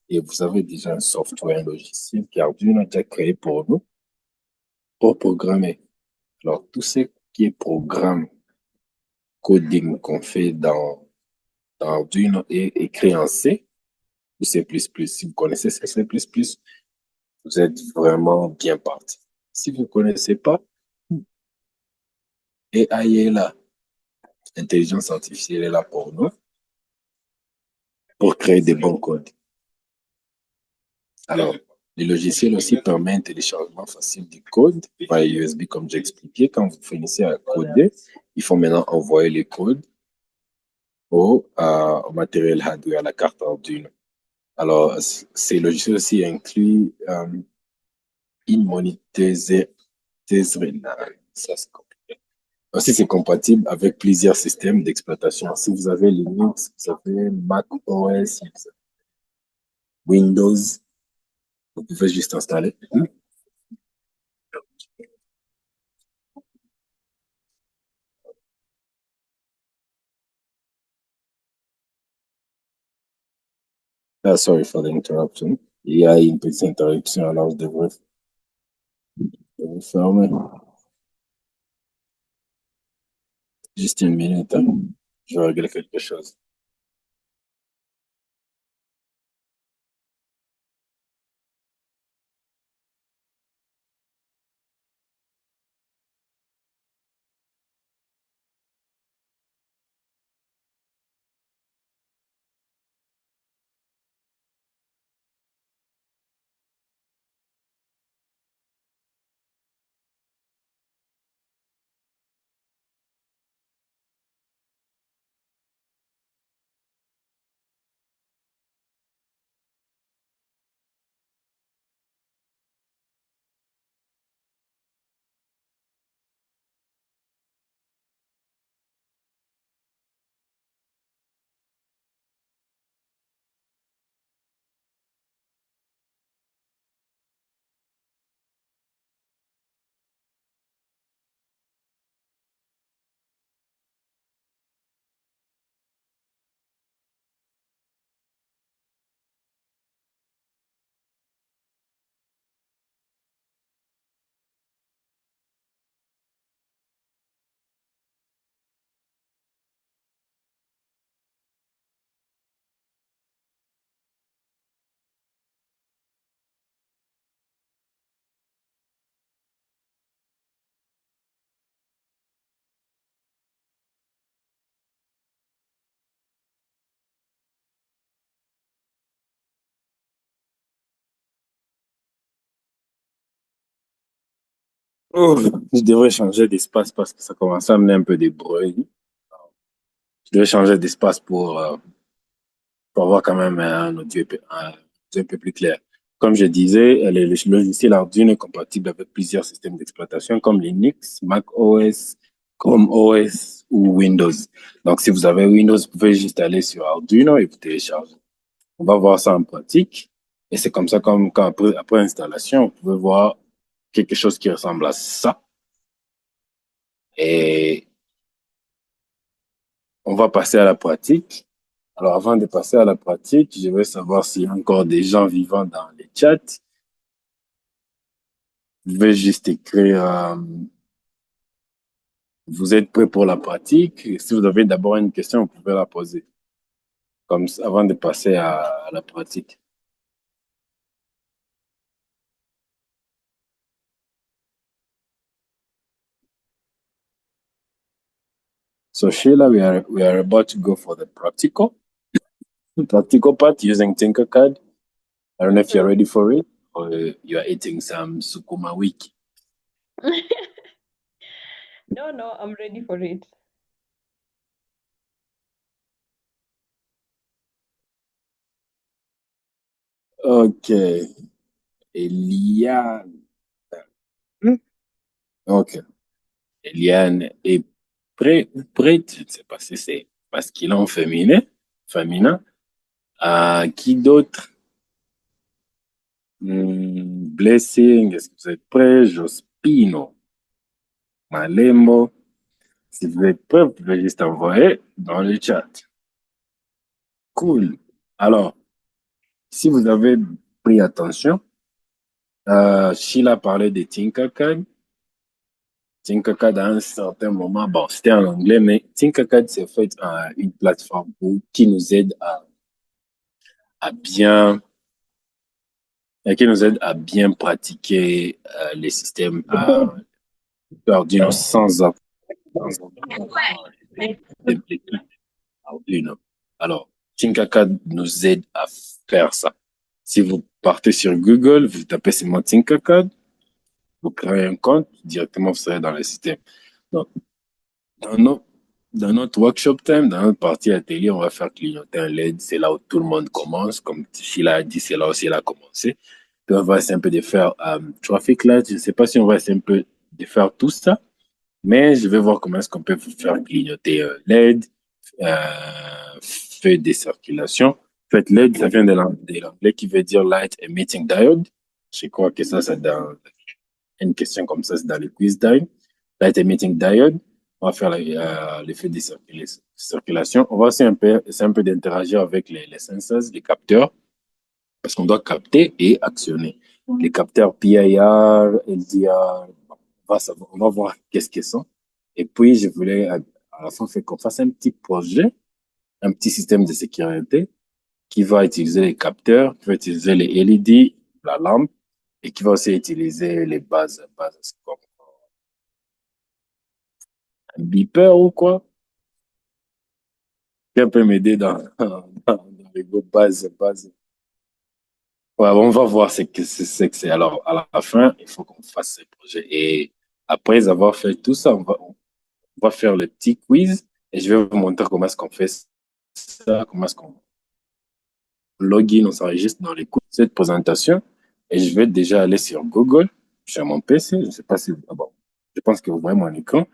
Et vous avez déjà un software, un logiciel qu'Arduino a déjà créé pour nous, pour programmer. Alors, tout ce qui est programme, coding qu'on fait dans Arduino est écrit en C ou C++. Si vous connaissez C++, vous êtes vraiment bien parti. Si vous ne connaissez pas, AI est là. L'intelligence artificielle est là pour nous, pour créer des bons codes. Alors, les logiciels aussi permettent un téléchargement facile du code par USB, comme j'ai expliqué. Quand vous finissez à coder, il faut maintenant envoyer les codes au matériel hardware, à la carte Arduino. Alors, ces logiciels aussi incluent InMoniTeser. Ça, c'est compliqué. Aussi, c'est compatible avec plusieurs systèmes d'exploitation. Si vous avez Linux, vous avez Mac OS, Windows, vous pouvez juste installer. Sorry for the interruption. Il y a une petite interruption, alors je devrais fermer. Juste une minute, hein. Je vais régler quelque chose. Oh, je devrais changer d'espace parce que ça commence à amener un peu de bruit. Je devrais changer d'espace pour avoir quand même un audio un peu plus clair. Comme je disais, le logiciel Arduino est compatible avec plusieurs systèmes d'exploitation comme Linux, Mac OS, Chrome OS ou Windows. Donc, si vous avez Windows, vous pouvez juste aller sur Arduino et vous télécharger. On va voir ça en pratique. Et c'est comme ça, comme quand après installation, vous pouvez voir quelque chose qui ressemble à ça. Et on va passer à la pratique. Alors, avant de passer à la pratique, je veux savoir s'il y a encore des gens vivants dans les chats. Je vais juste écrire, vous êtes prêts pour la pratique? Et si vous avez d'abord une question, vous pouvez la poser, comme avant de passer à la pratique. So Sheila, we are about to go for the practical part using Tinkercad. I don't know if you're ready for it or you are eating some sukuma wiki. No, I'm ready for it. Okay. Eliane. Ok. Eliane est prête. Je ne sais pas si c'est masculin ou féminin. Féminin. Qui d'autre? Blessing, est-ce que vous êtes prêts? Jospino. Malembo. Si vous êtes prêts, vous pouvez juste envoyer dans le chat. Cool. Alors, si vous avez pris attention, Sheila parlait de Tinkercad. Tinkercad, à un certain moment, bon, c'était en anglais, mais Tinkercad, c'est en fait une plateforme qui nous aide à bien, qui nous aide à bien pratiquer les systèmes Arduino sans Arduino. Alors, Tinkercad nous aide à faire ça. Si vous partez sur Google, vous tapez seulement Tinkercad, vous créez un compte, directement vous serez dans le système. Donc, dans notre workshop time, dans notre partie atelier, on va faire clignoter un LED. C'est là où tout le monde commence. Comme Sheila a dit, c'est là aussi elle a commencé. Puis on va essayer un peu de faire traffic light. Je ne sais pas si on va essayer un peu de faire tout ça, mais je vais voir comment est-ce qu'on peut faire clignoter un LED, feu de circulation. En fait, LED, ça vient de l'anglais qui veut dire Light Emitting Diode. Je crois que ça, c'est dans une question comme ça, c'est dans le quiz time. Light Emitting Diode. On va faire l'effet de circulation. On va aussi essayer un peu d'interagir avec les sensors, les capteurs, parce qu'on doit capter et actionner. Les capteurs PIR, LDR, on va voir qu'est-ce qu'ils sont. Et puis, je voulais à la fin faire qu'on fasse un petit projet, un petit système de sécurité qui va utiliser les capteurs, qui va utiliser les LED, la lampe, et qui va aussi utiliser les bases comme un beeper ou quoi. Qui peut m'aider dans les bases. Ouais, on va voir ce que c'est. Alors, à la fin, il faut qu'on fasse ce projet. Et après avoir fait tout ça, on va faire le petit quiz et je vais vous montrer comment est-ce qu'on fait ça, comment est-ce qu'on login, on s'enregistre dans les cours de cette présentation. Et je vais déjà aller sur Google, sur mon PC. Je ne sais pas si, bon, je pense que vous voyez mon écran.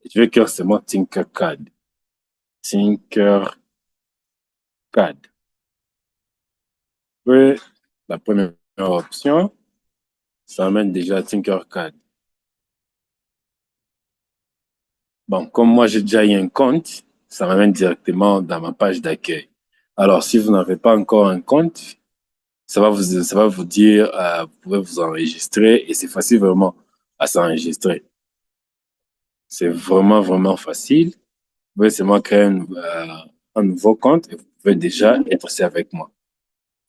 Je vais écrire seulement Tinkercad. Tinkercad. Puis, la première option, ça amène déjà à Tinkercad. Bon, comme moi, j'ai déjà eu un compte, ça m'amène directement dans ma page d'accueil. Alors, si vous n'avez pas encore un compte, ça va vous dire, vous pouvez vous enregistrer et c'est facile vraiment à s'enregistrer. C'est vraiment, vraiment facile. Vous pouvez seulement créer un nouveau compte et vous pouvez déjà être aussi avec moi.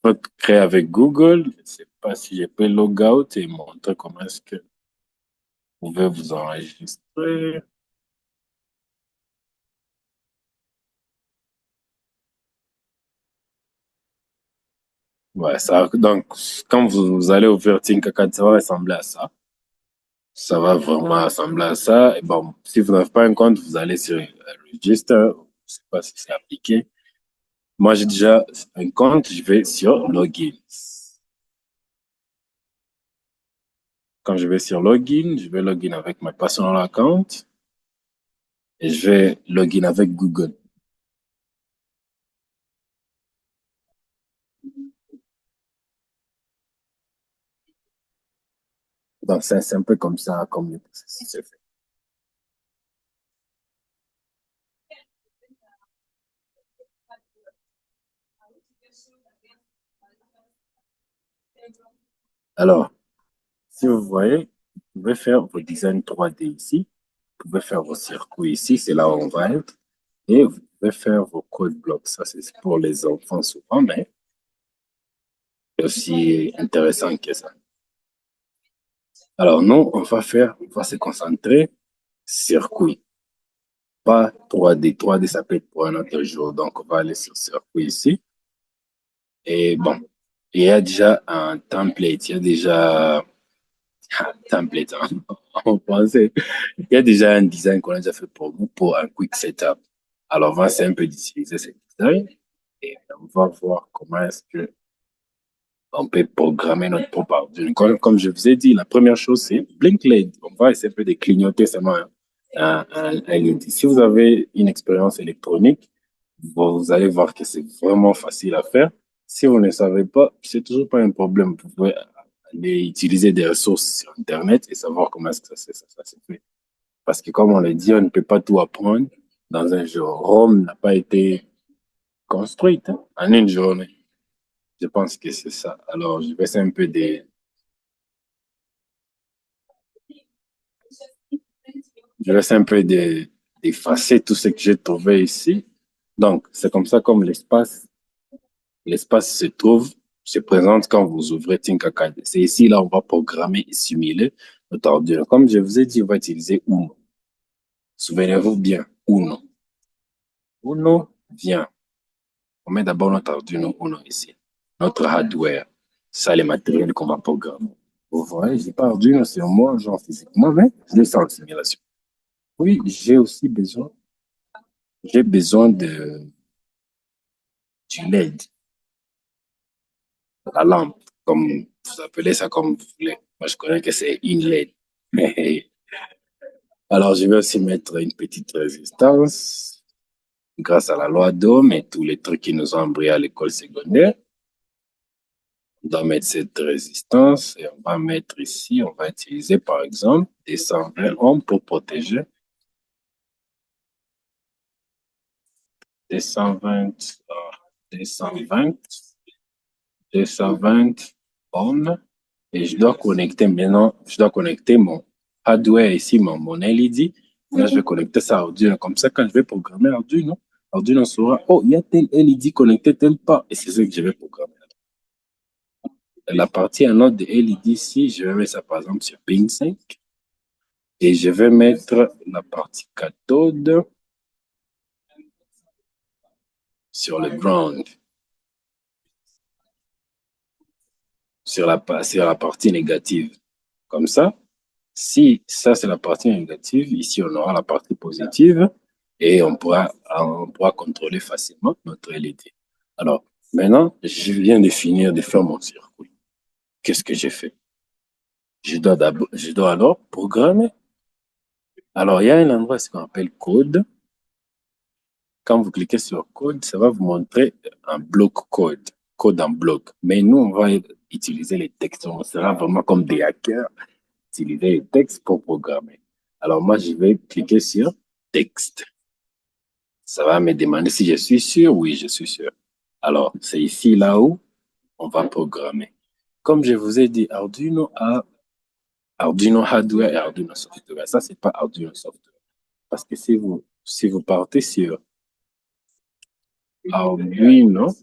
Vous pouvez créer avec Google. Je ne sais pas si je peux log out et montrer comment est-ce que vous pouvez vous enregistrer. Ouais, ça, donc, quand vous allez ouvrir Tinkercad, ça va ressembler à ça. Ça va vraiment ressembler à ça. Et bon, si vous n'avez pas un compte, vous allez sur Register. Je ne sais pas si c'est appliqué. Moi, j'ai déjà un compte, je vais sur Login. Quand je vais sur Login, je vais login avec ma personal account et je vais login avec Google. Donc, c'est un peu comme ça, comme le processus se fait. Alors, si vous voyez, vous pouvez faire vos designs 3D ici. Vous pouvez faire vos circuits ici, c'est là où on va être. Et vous pouvez faire vos code blocks. Ça, c'est pour les enfants souvent, mais c'est aussi intéressant que ça. Alors, nous, on va se concentrer circuit. pas 3D. 3D, ça peut être pour un autre jour. Donc, on va aller sur circuit ici. Et bon, il y a déjà un template. Il y a déjà un template, hein, en français. Il y a déjà un design qu'on a déjà fait pour vous pour un quick setup. Alors, on va essayer un peu d'utiliser ce design et on va voir comment est-ce que on peut programmer notre propre Arduino. Comme je vous ai dit, la première chose, c'est Blink LED. On va essayer un peu de clignoter seulement un LED. Si vous avez une expérience électronique, vous allez voir que c'est vraiment facile à faire. Si vous ne savez pas, c'est toujours pas un problème. Vous pouvez aller utiliser des ressources sur Internet et savoir comment est-ce que ça se fait. Parce que comme on l'a dit, on ne peut pas tout apprendre dans un jour. Rome n'a pas été construite en une journée. Je pense que c'est ça. Alors, je vais essayer un peu je vais essayer un peu d'effacer tout ce que j'ai trouvé ici. Donc, c'est comme ça comme l'espace se trouve, se présente quand vous ouvrez Tinkercad. C'est ici, là, on va programmer et simuler notre ordinateur. Comme je vous ai dit, on va utiliser Uno. Souvenez-vous bien, Uno. Uno vient. On met d'abord notre Arduino Uno ici. Notre hardware. Ça, les matériels qu'on va programmer. Vous voyez, j'ai pas Arduino sur moi, genre physiquement, mais je l'ai sans simulation. Oui, j'ai besoin du LED, la lampe, comme vous appelez ça comme vous voulez. Moi, je connais que c'est une LED. Alors, je vais aussi mettre une petite résistance grâce à la loi d'Ohm et tous les trucs qui nous ont embrouillé à l'école secondaire. On doit mettre cette résistance et on va mettre ici, on va utiliser par exemple des 120 ohms pour protéger des 120, des 120, des 120 ohms et je dois connecter maintenant, je dois connecter mon hardware ici, mon LED. Là, je vais connecter ça à Arduino. Comme ça, quand je vais programmer Arduino, Arduino saura, oh, il y a tel LED connecté, tel pas. Et c'est ce que je vais programmer. La partie en autre de LED ici, je vais mettre ça par exemple sur pin 5. Et je vais mettre la partie cathode sur le ground, sur la partie négative. Comme ça, si ça c'est la partie négative, ici on aura la partie positive et on pourra contrôler facilement notre LED. Alors, maintenant, je viens de finir de faire mon circuit. Qu'est-ce que j'ai fait? Je dois alors programmer. Alors, il y a un endroit, ce qu'on appelle code. Quand vous cliquez sur code, ça va vous montrer un bloc code, code en bloc. Mais nous, on va utiliser les textes. On sera vraiment comme des hackers, utiliser les textes pour programmer. Alors moi, je vais cliquer sur texte. Ça va me demander si je suis sûr. Oui, je suis sûr. Alors, c'est ici, là où on va programmer. Comme je vous ai dit, Arduino a Arduino Hardware et Arduino Software. Ça, c'est pas Arduino Software. Parce que si vous partez sur Arduino,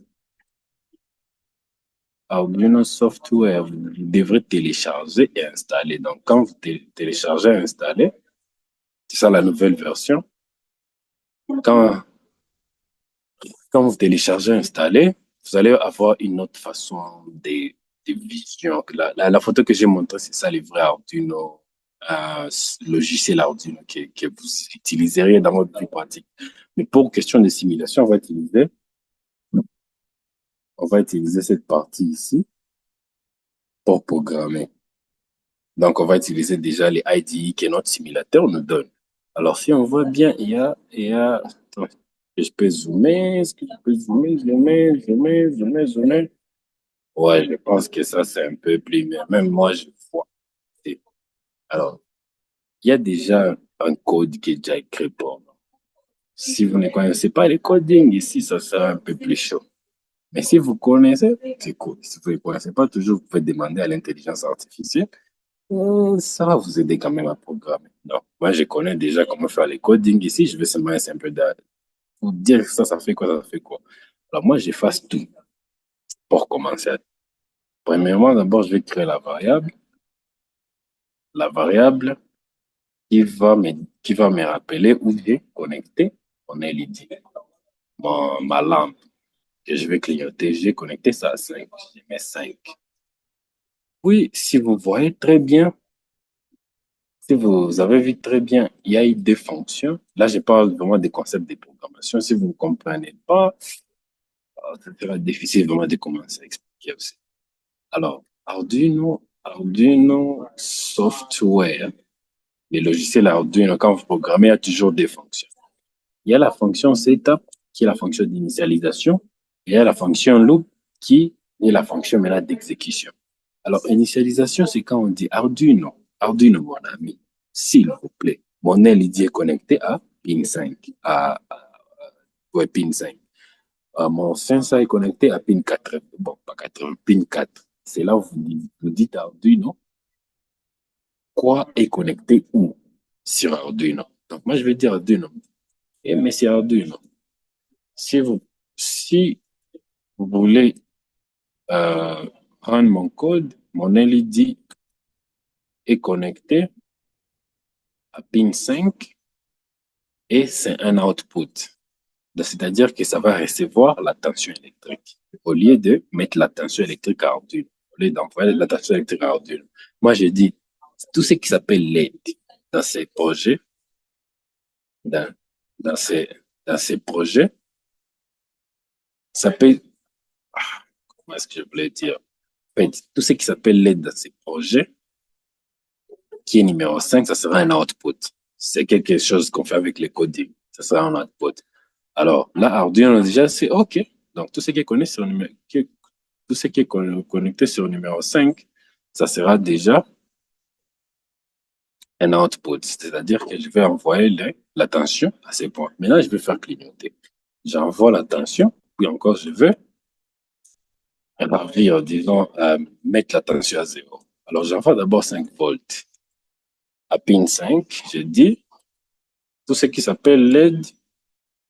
Arduino Software, vous devrez télécharger et installer. Donc, quand vous téléchargez et installez, c'est ça la nouvelle version. Quand, quand vous téléchargez et installez, vous allez avoir une autre façon de vision. La photo que j'ai montrée, c'est ça, les vrais Arduino, logiciel Arduino que vous utiliseriez dans votre vie pratique. Mais pour question de simulation, on va utiliser cette partie ici pour programmer. Donc, on va utiliser déjà les IDE que notre simulateur nous donne. Alors, si on voit bien, attends, je peux zoomer, est-ce que je peux zoomer? Ouais, je pense que ça, c'est un peu plus, mais même moi, je vois. Alors, il y a déjà un code qui est déjà écrit pour nous. Si vous ne connaissez pas les coding ici, ça sera un peu plus chaud. Mais si vous connaissez, c'est cool. Si vous ne connaissez pas, toujours, vous pouvez demander à l'intelligence artificielle. Ça va vous aider quand même à programmer. Donc, moi, je connais déjà comment faire les coding ici. Je vais seulement essayer un peu de vous dire ça fait quoi, ça fait quoi. Alors, moi, j'efface tout pour commencer. Premièrement, d'abord, je vais créer la variable. La variable, qui va me rappeler où j'ai connecté mon LED, ma lampe que je vais clignoter. J'ai connecté ça à 5. Je mets 5. Oui, si vous voyez très bien, si vous avez vu très bien, il y a eu deux fonctions. Là, je parle vraiment des concepts de programmation. Si vous ne comprenez pas, ça sera difficile vraiment de commencer à expliquer aussi. Alors, Arduino Software, les logiciels Arduino, quand vous programmez, il y a toujours des fonctions. Il y a la fonction setup, qui est la fonction d'initialisation, et il y a la fonction loop, qui est la fonction maintenant d'exécution. Alors, initialisation, c'est quand on dit Arduino. Arduino, mon ami, s'il vous plaît, mon LED est connecté à pin 5, ouais, pin 5. Mon sensor est connecté à pin 4. Bon, pas 80, pin 4. C'est là où vous dites Arduino, quoi est connecté où sur Arduino. Donc, moi, je vais dire Arduino. Et mais c'est Arduino. Si vous, si vous voulez prendre mon code, mon LED est connecté à pin 5 et c'est un output. C'est-à-dire que ça va recevoir la tension électrique. Au lieu de mettre la tension électrique à Arduino, au lieu d'envoyer la tension électrique à Arduino. Moi, je dis, tout ce qui s'appelle LED dans ces projets, dans, dans ces, dans ces projets, ça peut, comment est-ce que je voulais dire? En fait, tout ce qui s'appelle LED dans ces projets, qui est numéro 5, ça sera un output. C'est quelque chose qu'on fait avec le coding. Ça sera un output. Alors, là, Arduino, déjà, c'est OK. Donc, tout ce qui est connecté sur le numéro, tout ce qui est connecté sur le numéro 5, ça sera déjà un output. C'est-à-dire que je vais envoyer la tension à ces points. Maintenant, je vais faire clignoter. J'envoie la tension, puis encore, je veux élargir, disons, mettre la tension à 0. Alors, j'envoie d'abord 5 volts. À pin 5, je dis, tout ce qui s'appelle LED,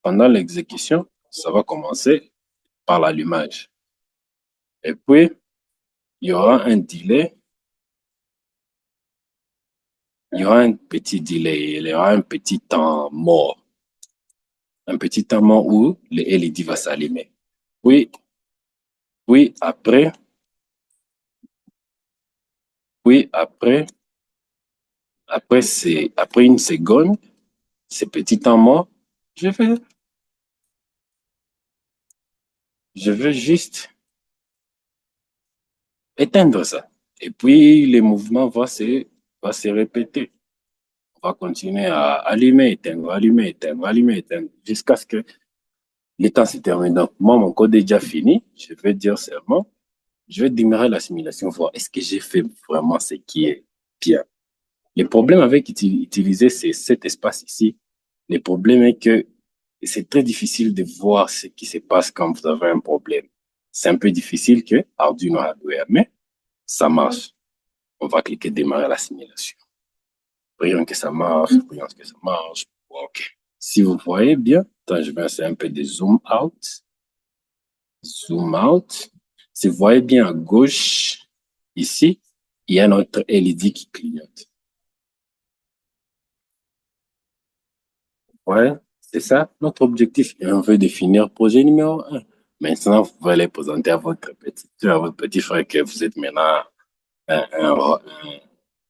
pendant l'exécution, ça va commencer par l'allumage. Et puis, il y aura un delay, il y aura un petit delay, il y aura un petit temps mort. Un petit temps mort où le LED va s'allumer. Puis, puis après, puis après, après une seconde, ce petit temps mort, je vais, je vais juste éteindre ça. Et puis, les mouvements vont se répéter. On va continuer à allumer, éteindre, allumer, éteindre, jusqu'à ce que le temps se termine. Donc, moi, mon code est déjà fini. Je vais dire seulement, je vais démarrer la simulation, voir est-ce que j'ai fait vraiment ce qui est bien. Le problème avec utiliser cet espace ici, le problème est que c'est très difficile de voir ce qui se passe quand vous avez un problème. C'est un peu difficile que Arduino Hardware, mais ça marche. On va cliquer démarrer la simulation. Prions que ça marche, prions que ça marche. OK. Si vous voyez bien, attends, je vais essayer un peu de zoom out. Zoom out. Si vous voyez bien à gauche, ici, il y a notre LED qui clignote. Ouais, c'est ça notre objectif. Et on veut définir projet numéro un. Maintenant, vous pouvez aller présenter à votre petit frère que vous êtes maintenant un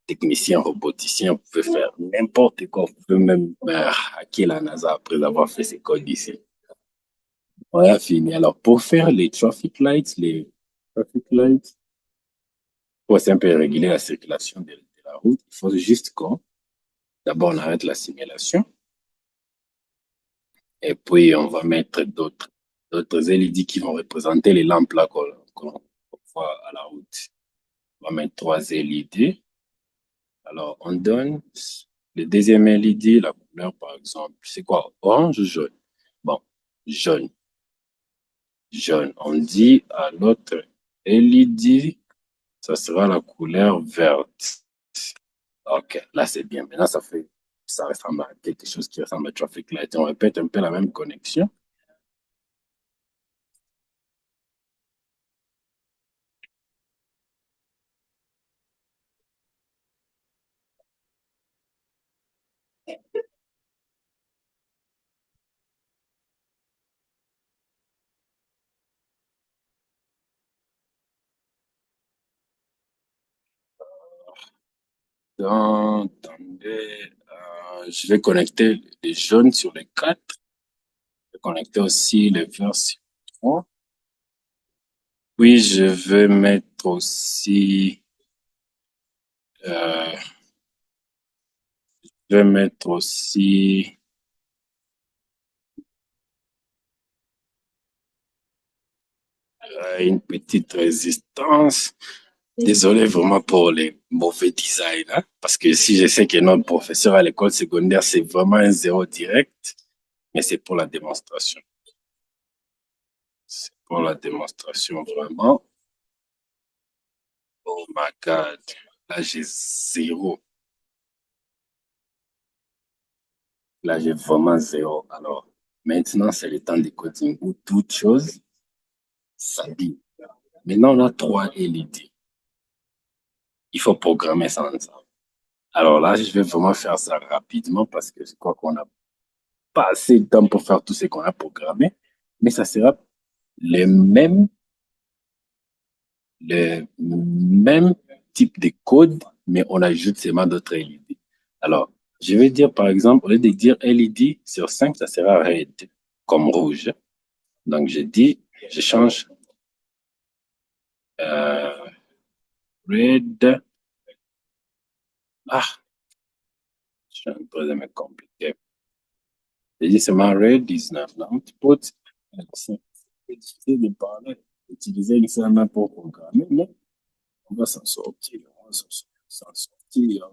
technicien roboticien. Vous pouvez faire n'importe quoi. Vous pouvez même hacker la NASA après avoir fait ces codes ici. On a fini. Alors, pour faire traffic lights, pour un peu réguler la circulation de la route, il faut juste qu'on, d'abord, on arrête la simulation et puis on va mettre d'autres LED qui vont représenter les lampes là qu'on voit à la route. On va mettre 3 LED. Alors, on donne le deuxième LED, la couleur, par exemple, c'est quoi? Orange ou jaune? Bon, jaune. Jaune. On dit à l'autre LED, ça sera la couleur verte. OK, là c'est bien. Maintenant, ça ressemble à quelque chose qui ressemble à Traffic Light. On répète un peu la même connexion. Attendez, je vais connecter les jaunes sur les quatre. Je vais connecter aussi les verts sur les trois. Puis je vais mettre aussi, euh, je vais mettre aussi une petite résistance. Désolé vraiment pour les mauvais designs, hein, parce que si je sais que notre professeur à l'école secondaire, c'est vraiment un zéro direct, mais c'est pour la démonstration. C'est pour la démonstration vraiment. Oh my God. Là, j'ai zéro. Là, j'ai vraiment zéro. Alors, maintenant, c'est le temps du coding où toute chose s'habille. Maintenant, on a trois LED. Il faut programmer ça ensemble. Alors là, je vais vraiment faire ça rapidement parce que je crois qu'on n'a pas assez de temps pour faire tout ce qu'on a programmé. Mais ça sera les mêmes, le même type de code, mais on ajoute seulement d'autres LED. Alors, je vais dire, par exemple, au lieu de dire LED sur 5, ça sera red, comme rouge. Donc, je dis, je change euh, red. Ah, je suis un peu de me compliquer. Je dis seulement red 19. L'output, c'est difficile de parler, utiliser une seule main pour programmer, mais on va s'en sortir. On va s'en sortir.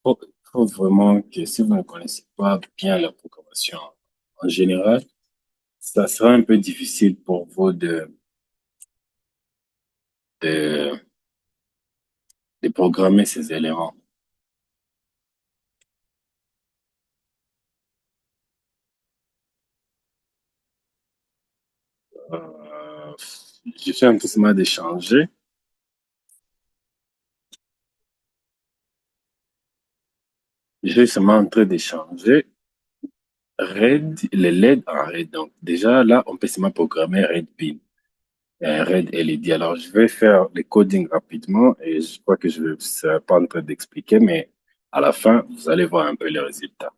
Faut vraiment que si vous ne connaissez pas bien la programmation en général, ça sera un peu difficile pour vous de, de programmer ces éléments. Euh, je suis un peu seulement de changer. Je suis seulement en train de changer red, les LED en red. Donc, déjà, là, on peut seulement programmer red pin, red LED. Alors, je vais faire le coding rapidement et je crois que je ne serai pas en train d'expliquer, mais à la fin, vous allez voir un peu les résultats.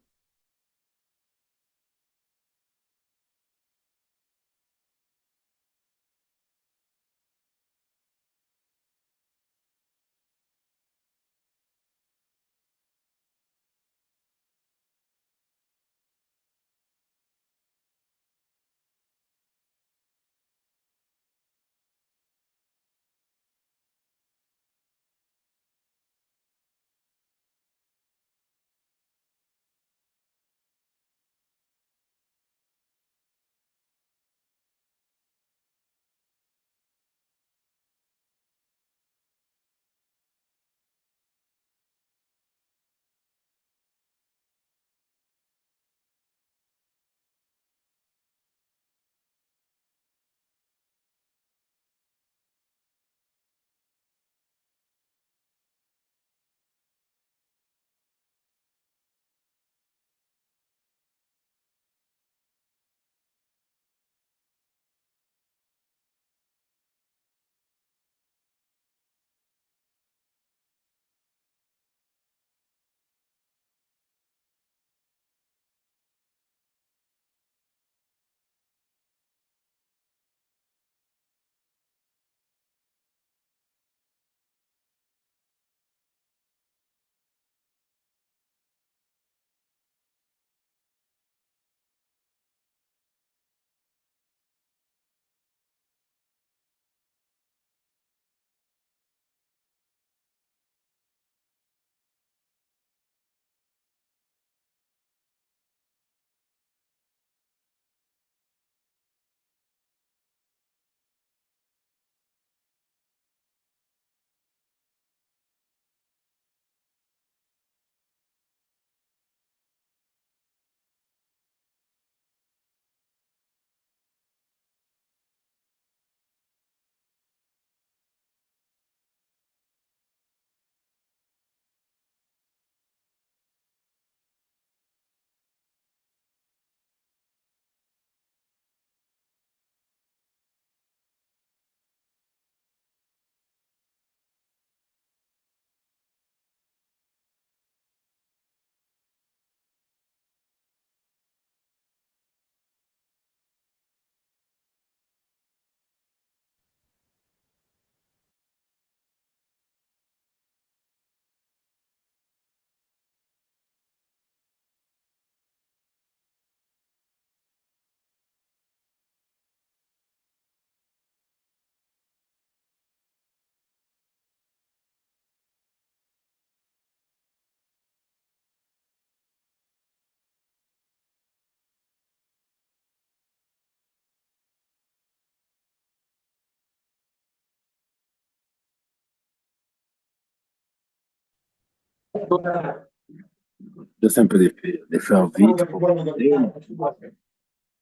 Juste un peu de faire vite pour regarder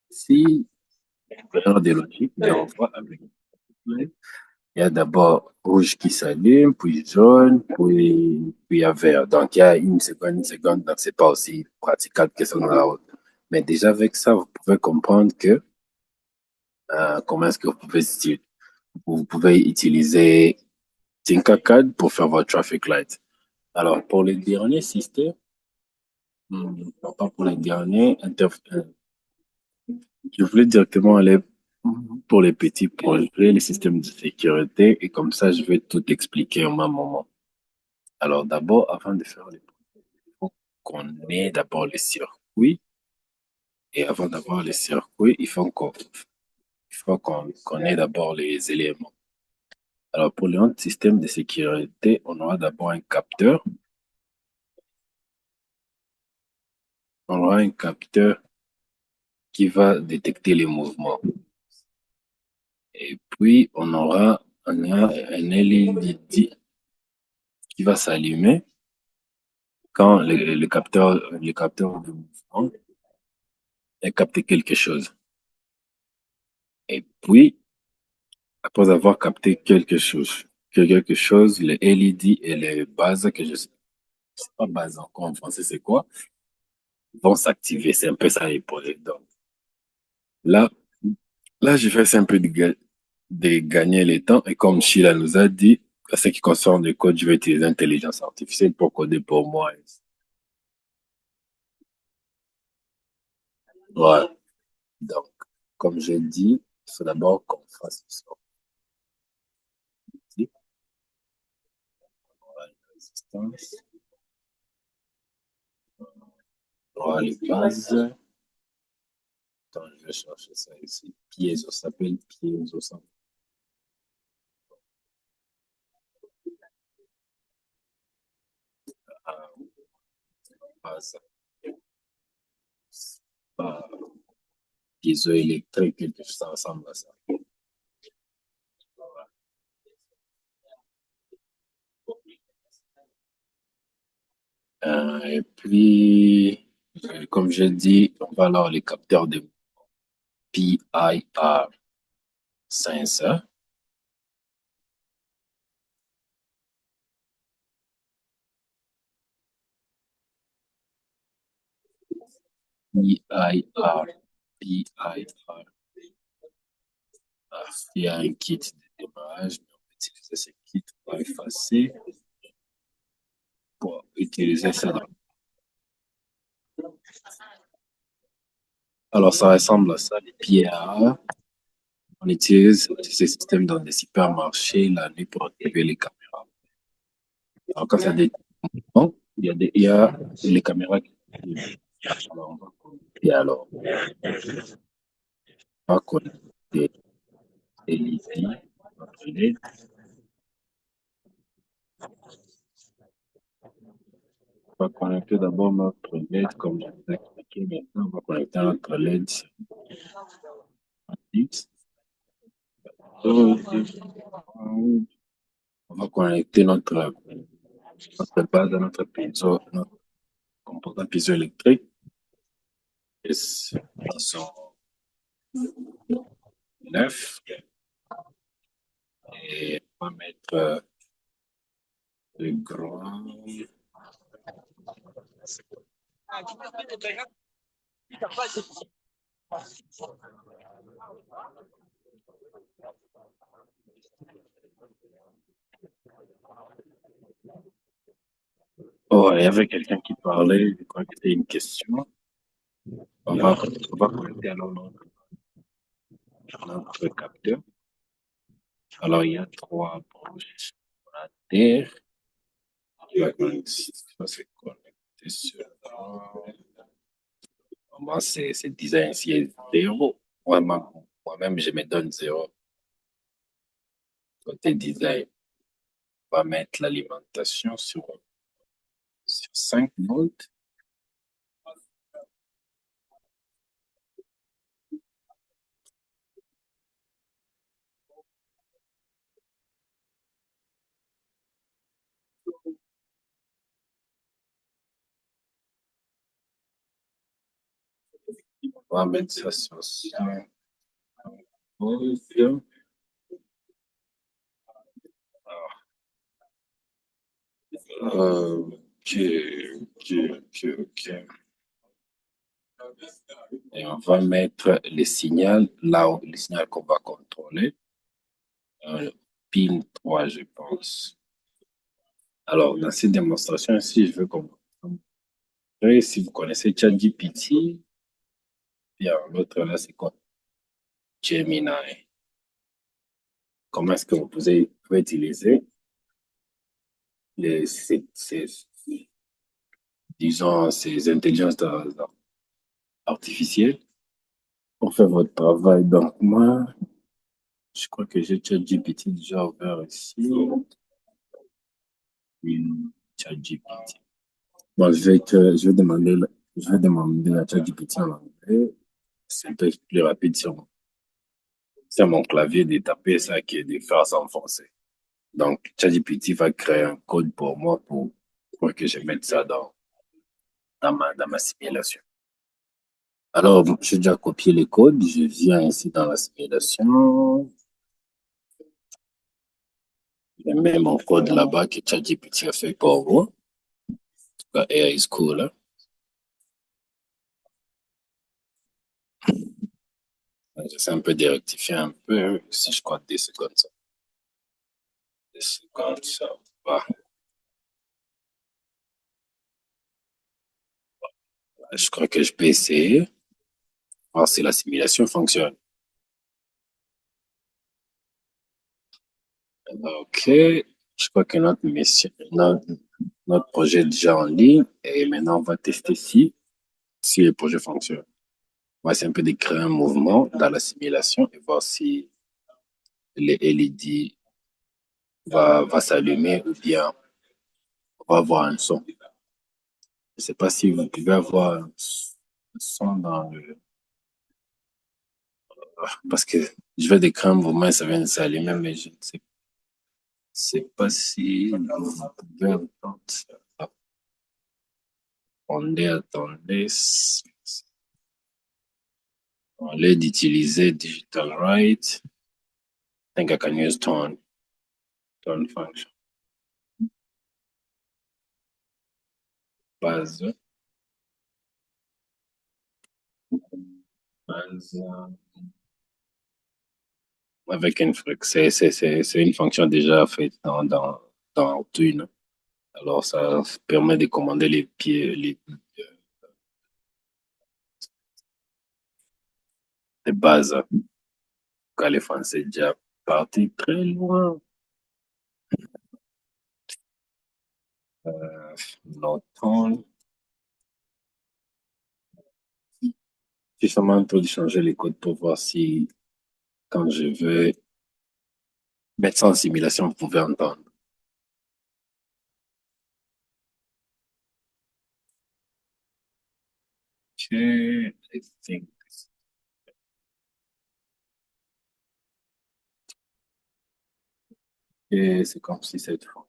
si l'heure des logiques de renvoi avec. Il y a d'abord rouge qui s'allume, puis jaune, puis il y a vert. Donc, il y a une seconde, donc c'est pas aussi praticable que ça dans la route. Mais déjà, avec ça, vous pouvez comprendre que, comment est-ce que vous pouvez utiliser Tinkercad pour faire votre traffic light. Alors, pour les derniers systèmes, non pas pour les derniers, je voulais directement aller pour les petits projets, les systèmes de sécurité, et comme ça, je vais tout expliquer en même moment. Alors, d'abord, avant de faire les projets, il faut qu'on ait d'abord les circuits, et avant d'avoir les circuits, il faut qu'on ait d'abord les éléments. Alors, pour le système de sécurité, on aura d'abord un capteur. On aura un capteur qui va détecter les mouvements. Et puis, on a un LED qui va s'allumer quand le capteur de mouvement a capté quelque chose. Et puis, après avoir capté quelque chose, les LED et les bases, que je sais pas base encore en français, c'est quoi, vont s'activer. C'est un peu ça les projets. Donc, là, là, je fais un peu de gagner le temps. Et comme Sheila nous a dit, à ce qui concerne le code, je vais utiliser l'intelligence artificielle pour coder pour moi. Voilà. Donc, comme je dis, il faut d'abord qu'on fasse ça. On aura une résistance, on aura les bases. Attends, je vais chercher ça ici. Piezo, ça s'appelle piezo, ça. Ah, base. Ah, piezoélectrique, quelque chose, ça ressemble à ça. Et puis, comme je dis, on va alors les capteurs de PIR sensor. PIR, PIR. Il y a un kit de démarrage, mais on va utiliser ce kit pour effacer, pour utiliser ça. Alors, ça ressemble à ça, les PIR. On utilise ces systèmes dans des supermarchés la nuit pour activer les caméras. Alors, quand ça détecte, il y a les caméras qui alors, on va connecter LED, notre LED. On va connecter d'abord notre LED, comme je vous ai expliqué. Maintenant, on va connecter notre LED X. On va connecter notre base à notre piezo, notre composant piezoélectrique. Ils sont 9. Et on va mettre le grand. Oh, il y avait quelqu'un qui parlait, je crois que c'était une question. On va connecter alors notre capteur. Alors, il y a 3 branches. On a terre, qui va se connecter sur. Moi, c'est design ici est 0. Moi-même, je me donne 0. Côté design, on va mettre l'alimentation sur 5 volts. On va mettre ça sur ça. Pause. Ok, ok, ok, ok. Et on va mettre le signal là où le signal qu'on va contrôler. Pin 3, je pense. Alors, dans cette démonstration ici, je veux qu'on... Si vous connaissez ChatGPT, bien, l'autre là, c'est quoi? Gemini. Comment est-ce que pouvez utiliser disons, ces intelligences artificielles pour faire votre travail? Donc, moi, je crois que j'ai ChatGPT déjà ouvert ici. ChatGPT. Bon, je vais demander à ChatGPT en anglais. C'est un peu plus rapide sur mon clavier de taper ça que de faire ça en français. Donc, ChatGPT va créer un code pour moi pour que je mette ça dans ma simulation. Alors, j'ai déjà copié les codes. Je viens ici dans la simulation. Je mets mon code là-bas que ChatGPT a fait pour moi. En tout cas, AI is cool, hein. J'essaie un peu de rectifier un peu, si je compte des secondes, ça. Des secondes, ça va. Je crois que je peux essayer, voir si la simulation fonctionne. OK. Je crois que notre projet est déjà en ligne et maintenant on va tester si le projet fonctionne. On va essayer un peu de créer un mouvement dans la simulation et voir si les LED va s'allumer ou bien on va avoir un son. Je ne sais pas si vous pouvez avoir un son dans le... Parce que je vais décrire un mouvement et ça vient de s'allumer, mais je ne sais pas si vous pouvez entendre ça. Attendez. On lieu d'utiliser Digital Right, I think I can use tone function. Base, base, avec une c'est une fonction déjà faite dans Twin. Alors, ça permet de commander les pieds, les bases. Quand les Français déjà partis très loin. Longtemps. J'ai seulement un peu de changer les codes pour voir si, quand je vais mettre ça en simulation, vous pouvez entendre. Okay, I think et c'est comme si cette fois,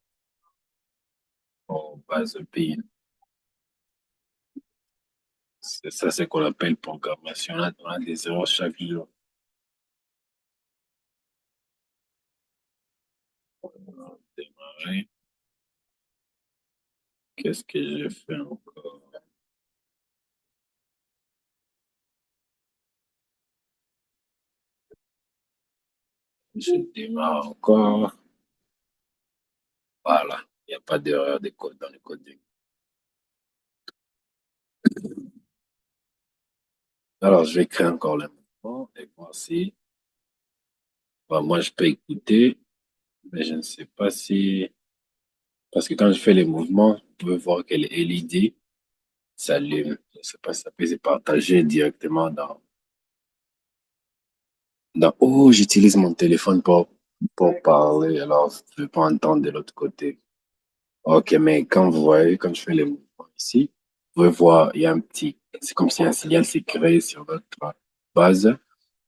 on base de pays. C'est ça, c'est qu'on appelle programmation. On a des erreurs chaque jour. On va démarrer. Qu'est-ce que j'ai fait encore? Je démarre encore. Voilà. Il n'y a pas d'erreur de code dans le coding. Alors, je vais créer encore le mouvement et voir si, bah, moi, je peux écouter, mais je ne sais pas si, parce que quand je fais les mouvements, vous pouvez voir que les LED s'allument. Je ne sais pas si ça peut se partager directement oh, j'utilise mon téléphone pour parler, alors je ne peux pas entendre de l'autre côté. Ok, mais quand vous voyez, quand je fais les mouvements ici, vous pouvez voir, il y a un petit, c'est comme si un signal s'est créé sur notre base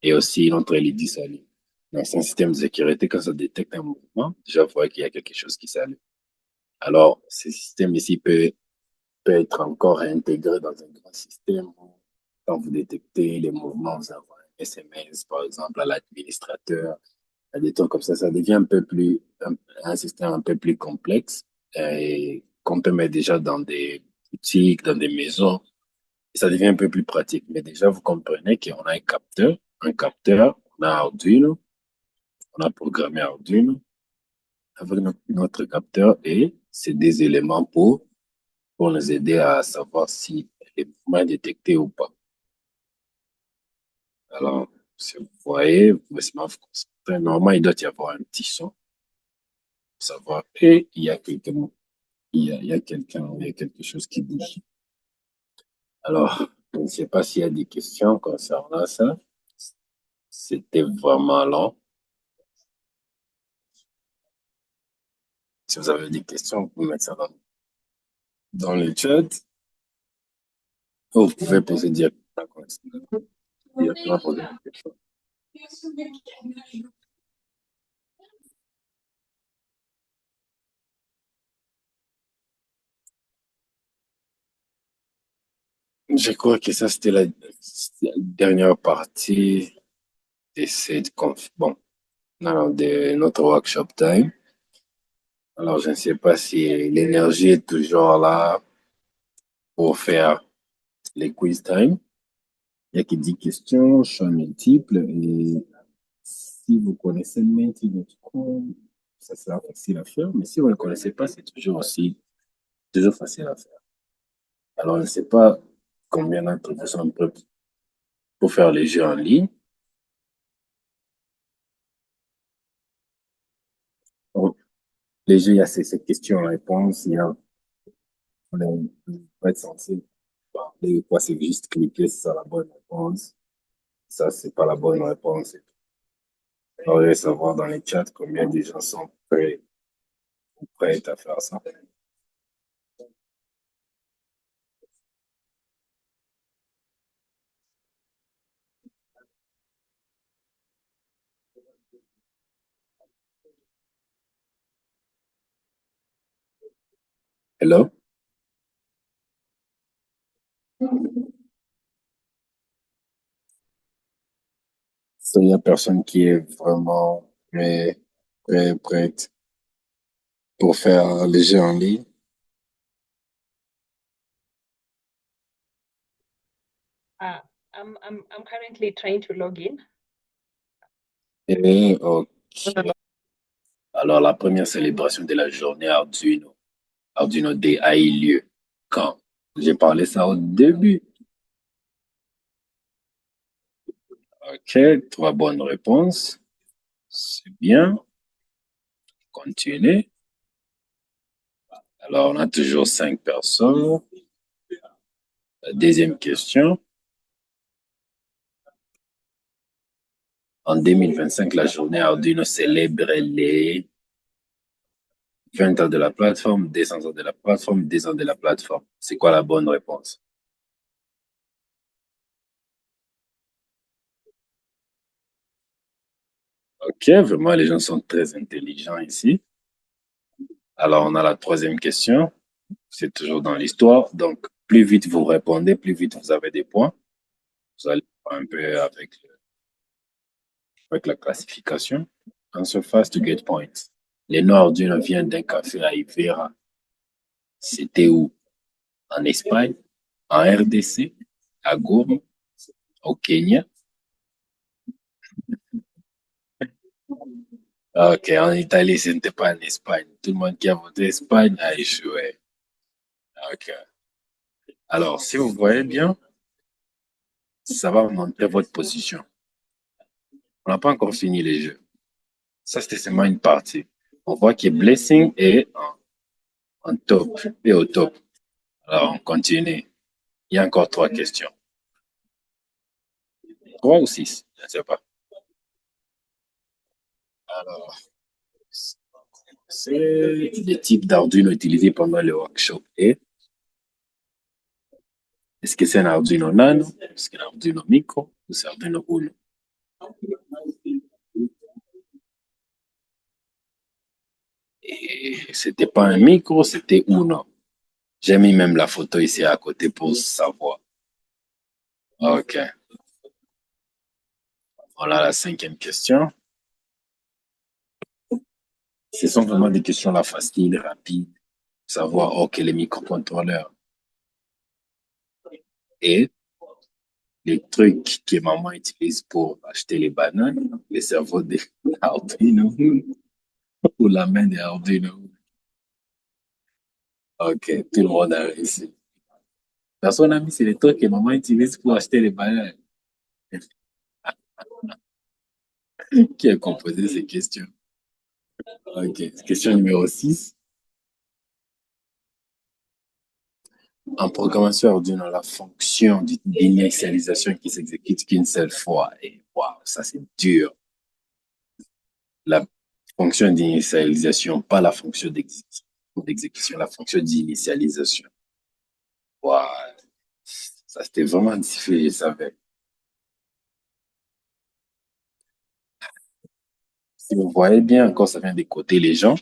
et aussi notre LED s'allume. Donc, c'est un système de sécurité. Quand ça détecte un mouvement, déjà, vous voyez qu'il y a quelque chose qui s'allume. Alors, ce système ici peut être encore intégré dans un grand système quand vous détectez les mouvements, vous envoyez un SMS, par exemple, à l'administrateur, à des trucs comme ça devient un peu plus, un système un peu plus complexe et qu'on peut mettre déjà dans des boutiques, dans des maisons. Et ça devient un peu plus pratique. Mais déjà, vous comprenez qu'on a un capteur, on a Arduino, on a programmé Arduino avec notre capteur et c'est des éléments pour nous aider à savoir si les mouvements est détecté ou pas. Alors, si vous voyez, vous pouvez seulement vous concentrer. Normalement, il doit y avoir un petit son pour savoir. Et il y a quelqu'un, il y a quelque chose qui bouge. Alors, je ne sais pas s'il y a des questions concernant ça. C'était vraiment long. Si vous avez des questions, vous pouvez mettre ça dans le chat. Ou vous pouvez poser directement poser des questions. Je crois que ça, c'était la dernière partie de cette bon, non, de notre workshop time. Alors, je ne sais pas si l'énergie est toujours là pour faire les quiz time. Il y a que 10 questions, choix multiples. Et si vous connaissez Menti.com, ça sera facile à faire. Mais si vous ne connaissez pas, c'est toujours aussi toujours facile à faire. Alors, je ne sais pas combien d'entre vous sont prêts pour faire les jeux en ligne. Donc, les jeux, il y a ces questions-réponses. Il y a, on va être censé parler, quoi, c'est juste cliquer sur la bonne réponse. Ça, c'est pas la bonne réponse. J'aimerais savoir dans les chats combien de gens sont prêts ou prêtes à faire ça. Hello? Il n'y a personne qui est vraiment prête pour faire les jeux en ligne. I'm currently trying to log in. Et, ok. Alors, la première célébration de la journée Arduino Day a eu lieu quand? J'ai parlé ça au début. Ok, trois bonnes réponses. C'est bien. Continuez. Alors, on a toujours 5 personnes. La deuxième question. En 2025, la journée Arduino célèbre les 20 ans de la plateforme, 200 ans de la plateforme, 10 ans de la plateforme. C'est quoi la bonne réponse? Ok, vraiment, les gens sont très intelligents ici. Alors, on a la troisième question. C'est toujours dans l'histoire. Donc, plus vite vous répondez, plus vite vous avez des points. Vous allez voir un peu avec la classification. Answer fast to get points. Les Noirs d'une vient d'un café à Ivera. C'était où? En Espagne, en RDC, à Goma, au Kenya. Ok, en Italie, ce n'était pas en Espagne. Tout le monde qui a voté Espagne a échoué. Ok. Alors, si vous voyez bien, ça va vous montrer votre position. On n'a pas encore fini les jeux. Ça, c'était seulement une partie. On voit que Blessing est en top et au top. Alors, on continue. Il y a encore 3 questions. 3 ou 6, je ne sais pas. Alors, c'est les types d'Arduino utilisés pendant le workshop. Et est-ce que c'est un Arduino Nano? Est-ce que c'est un Arduino Micro? Ou c'est un Arduino Uno? Et c'était pas un micro, c'était Uno. J'ai mis même la photo ici à côté pour savoir. Ok. Voilà la cinquième question. Ce sont vraiment des questions là faciles, rapides. Savoir, ok, les microcontrôleurs et les trucs que maman utilise pour acheter les bananes, les cerveaux des Arduino ou la main des Arduino. Ok, tout le monde a réussi. Personne n'a mis, c'est les trucs que maman utilise pour acheter les bananes. Qui a composé ces questions? Ok, question numéro 6. En programmation Arduino, la fonction d'initialisation qui s'exécute qu'une seule fois. Et waouh, ça c'est dur. La fonction d'initialisation, pas la fonction d'exécution, la fonction d'initialisation. Waouh, ça c'était vraiment difficile, je savais. Si vous voyez bien, encore ça vient d'écouter les gens.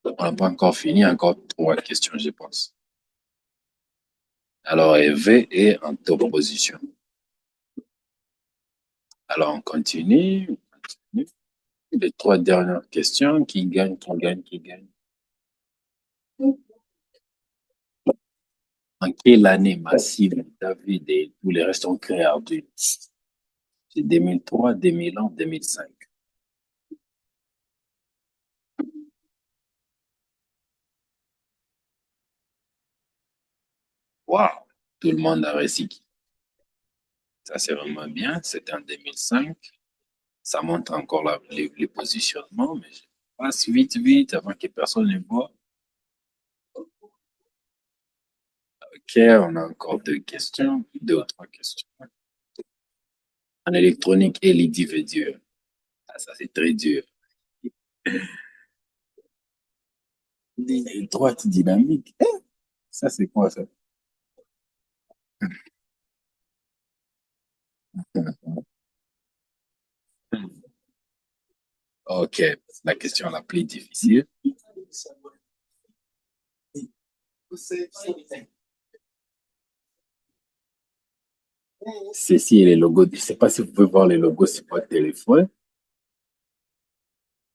On n'a pas encore fini, encore trois questions, je pense. Alors, V est en top position. Alors, on continue. Les trois dernières questions. Qui gagne, qui gagne, qui gagne? En quelle année Massive, David et tous les restes ont créé Arduino? C'est 2003, 2001, 2005. Waouh! Tout le monde a réussi. Ça, c'est vraiment bien. C'était en 2005. Ça montre encore les positionnements, mais je passe vite, vite avant que personne ne voit. Ok, on a encore deux questions, deux ou trois questions. En électronique, LED veut dire. Ah, ça, c'est très dur. Droite dynamique. Ça, c'est quoi ça? Ok, la question la plus difficile. Ceci est les logos. Je ne sais pas si vous pouvez voir les logos sur votre téléphone.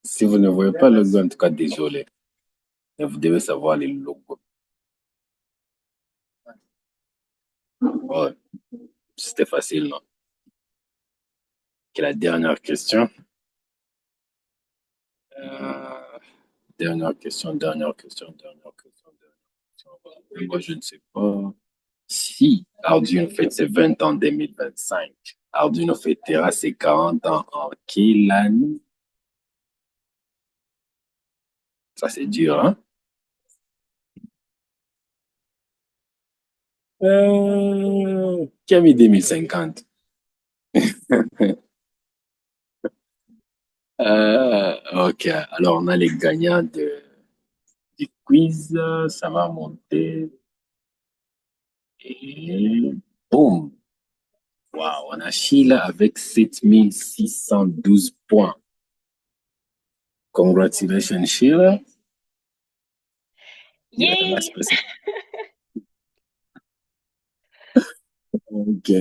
Si vous ne voyez pas le logo, en tout cas, désolé. Mais vous devez savoir les logos. Ouais, c'était facile, non? Ok, la dernière question. Euh, dernière question, dernière question, dernière question, dernière question. Voilà. Et moi, je ne sais pas. Si Arduino fête ses 20 ans en 2025, Arduino fêtera ses 40 ans en quelle année? Ça, c'est dur, hein? Qui a mis 2050? Ok, alors on a les gagnants du quiz. Ça va monter. Et boum! Wow, on a Sheila avec 7612 points. Congratulations, Sheila. You're the Yay! last person. Ok.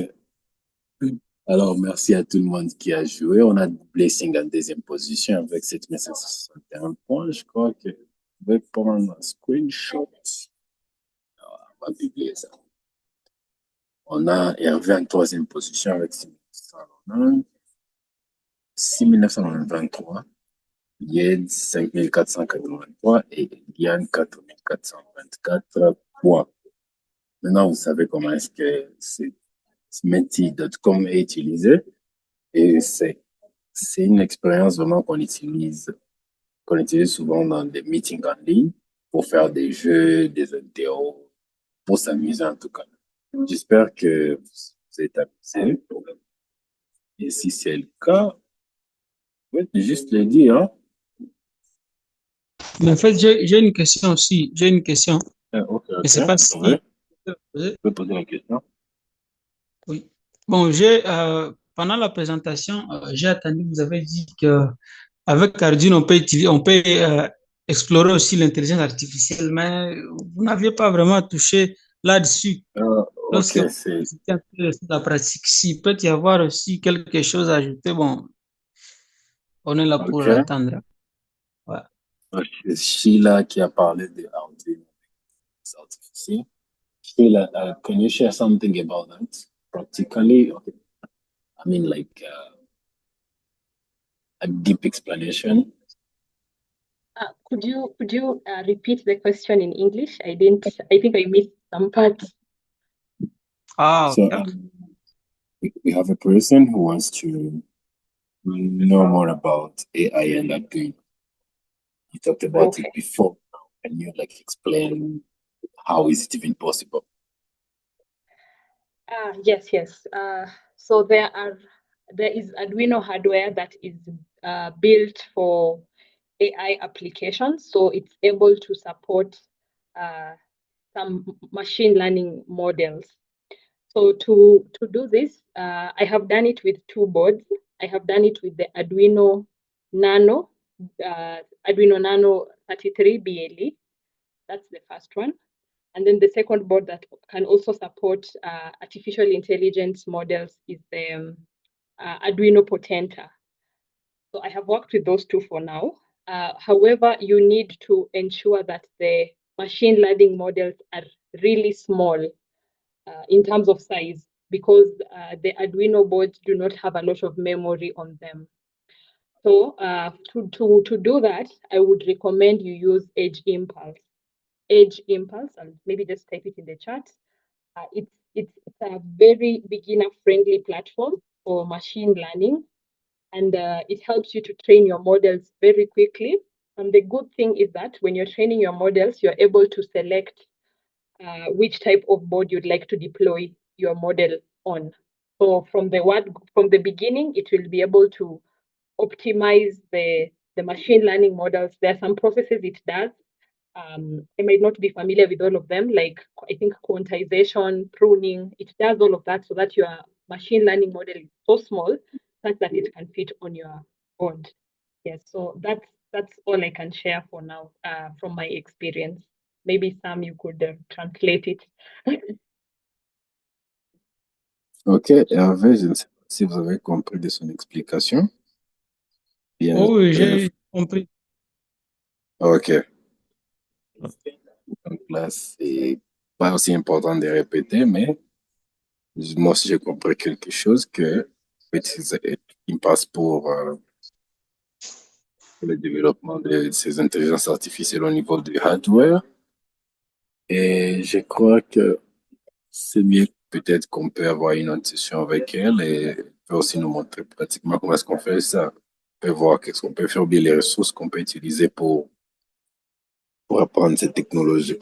Alors, merci à tout le monde qui a joué. On a Blessing en deuxième position avec 7561 points. Je crois que je vais prendre un screenshot. On va publier ça. On a Hervé en troisième position avec 6923, Yed 5483 et Yann 4424 points. Maintenant, vous savez comment est-ce que Smetty.com est utilisé et c'est une expérience vraiment qu'on utilise souvent dans des meetings en ligne pour faire des jeux, des interros, pour s'amuser en tout cas. J'espère que vous êtes amusés. Et si c'est le cas, je vais juste le dire. Hein. Mais en fait, j'ai une question aussi. J'ai une question. Ok, Je ne ok. sais pas si. Je peux poser la question. Oui. Bon, pendant la présentation, j'ai attendu, vous avez dit que avec Arduino, on peut explorer aussi l'intelligence artificielle, mais vous n'aviez pas vraiment touché là-dessus. Lorsque Ok, vous visitez un peu la pratique, s'il peut y avoir aussi quelque chose à ajouter, bon, on est là pour ok. l'attendre. Ouais. C'est Sheila qui a parlé de Arduino artificial. Sheila, can you share something about that? Practically, okay. I mean, like a deep explanation. Could you repeat the question in English? I didn't. I think I missed some parts. Ah, So ok. we have a person who wants to know more about AI and Arduino. You talked about Okay. it before. Can you like explain how is it even possible? Yes, yes. So there is Arduino hardware that is built for AI applications. So it's able to support uh, some machine learning models. So to do this, I have done it with two boards. I have done it with the Nano, uh, Arduino Nano 33 BLE. That's the first one. And then the second board that can also support artificial intelligence models is the Arduino Potenta. So I have worked with those two for now. However, you need to ensure that the machine learning models are really small in terms of size because the Arduino boards do not have a lot of memory on them. So to do that, I would recommend you use Edge Impulse. Edge Impulse, and maybe just type it in the chat. It's a very beginner friendly platform for machine learning, and it helps you to train your models very quickly. And the good thing is that when you're training your models, you're able to select which type of board you'd like to deploy your model on. So from the beginning, it will be able to optimize the machine learning models. There are some processes it does. I might not be familiar with all of them, like I think quantization, pruning. It does all of that so that your machine learning model is so small such that it can fit on your board. Yes, so that's all I can share for now from my experience. Maybe Sam, you could translate it. Ok, Hervé, je ne sais pas si vous avez compris de son explication. Bien, Oh, oui, j'ai compris. ok. Donc là, c'est pas aussi important de répéter, mais moi aussi j'ai compris quelque chose que en fait, il passe pour le développement de ces intelligences artificielles au niveau du hardware. Et je crois que c'est mieux peut-être qu'on peut avoir une autre session avec elle et elle peut aussi nous montrer pratiquement comment est-ce qu'on fait ça. On peut voir qu'est-ce qu'on peut faire ou bien les ressources qu'on peut utiliser pour apprendre cette technologie.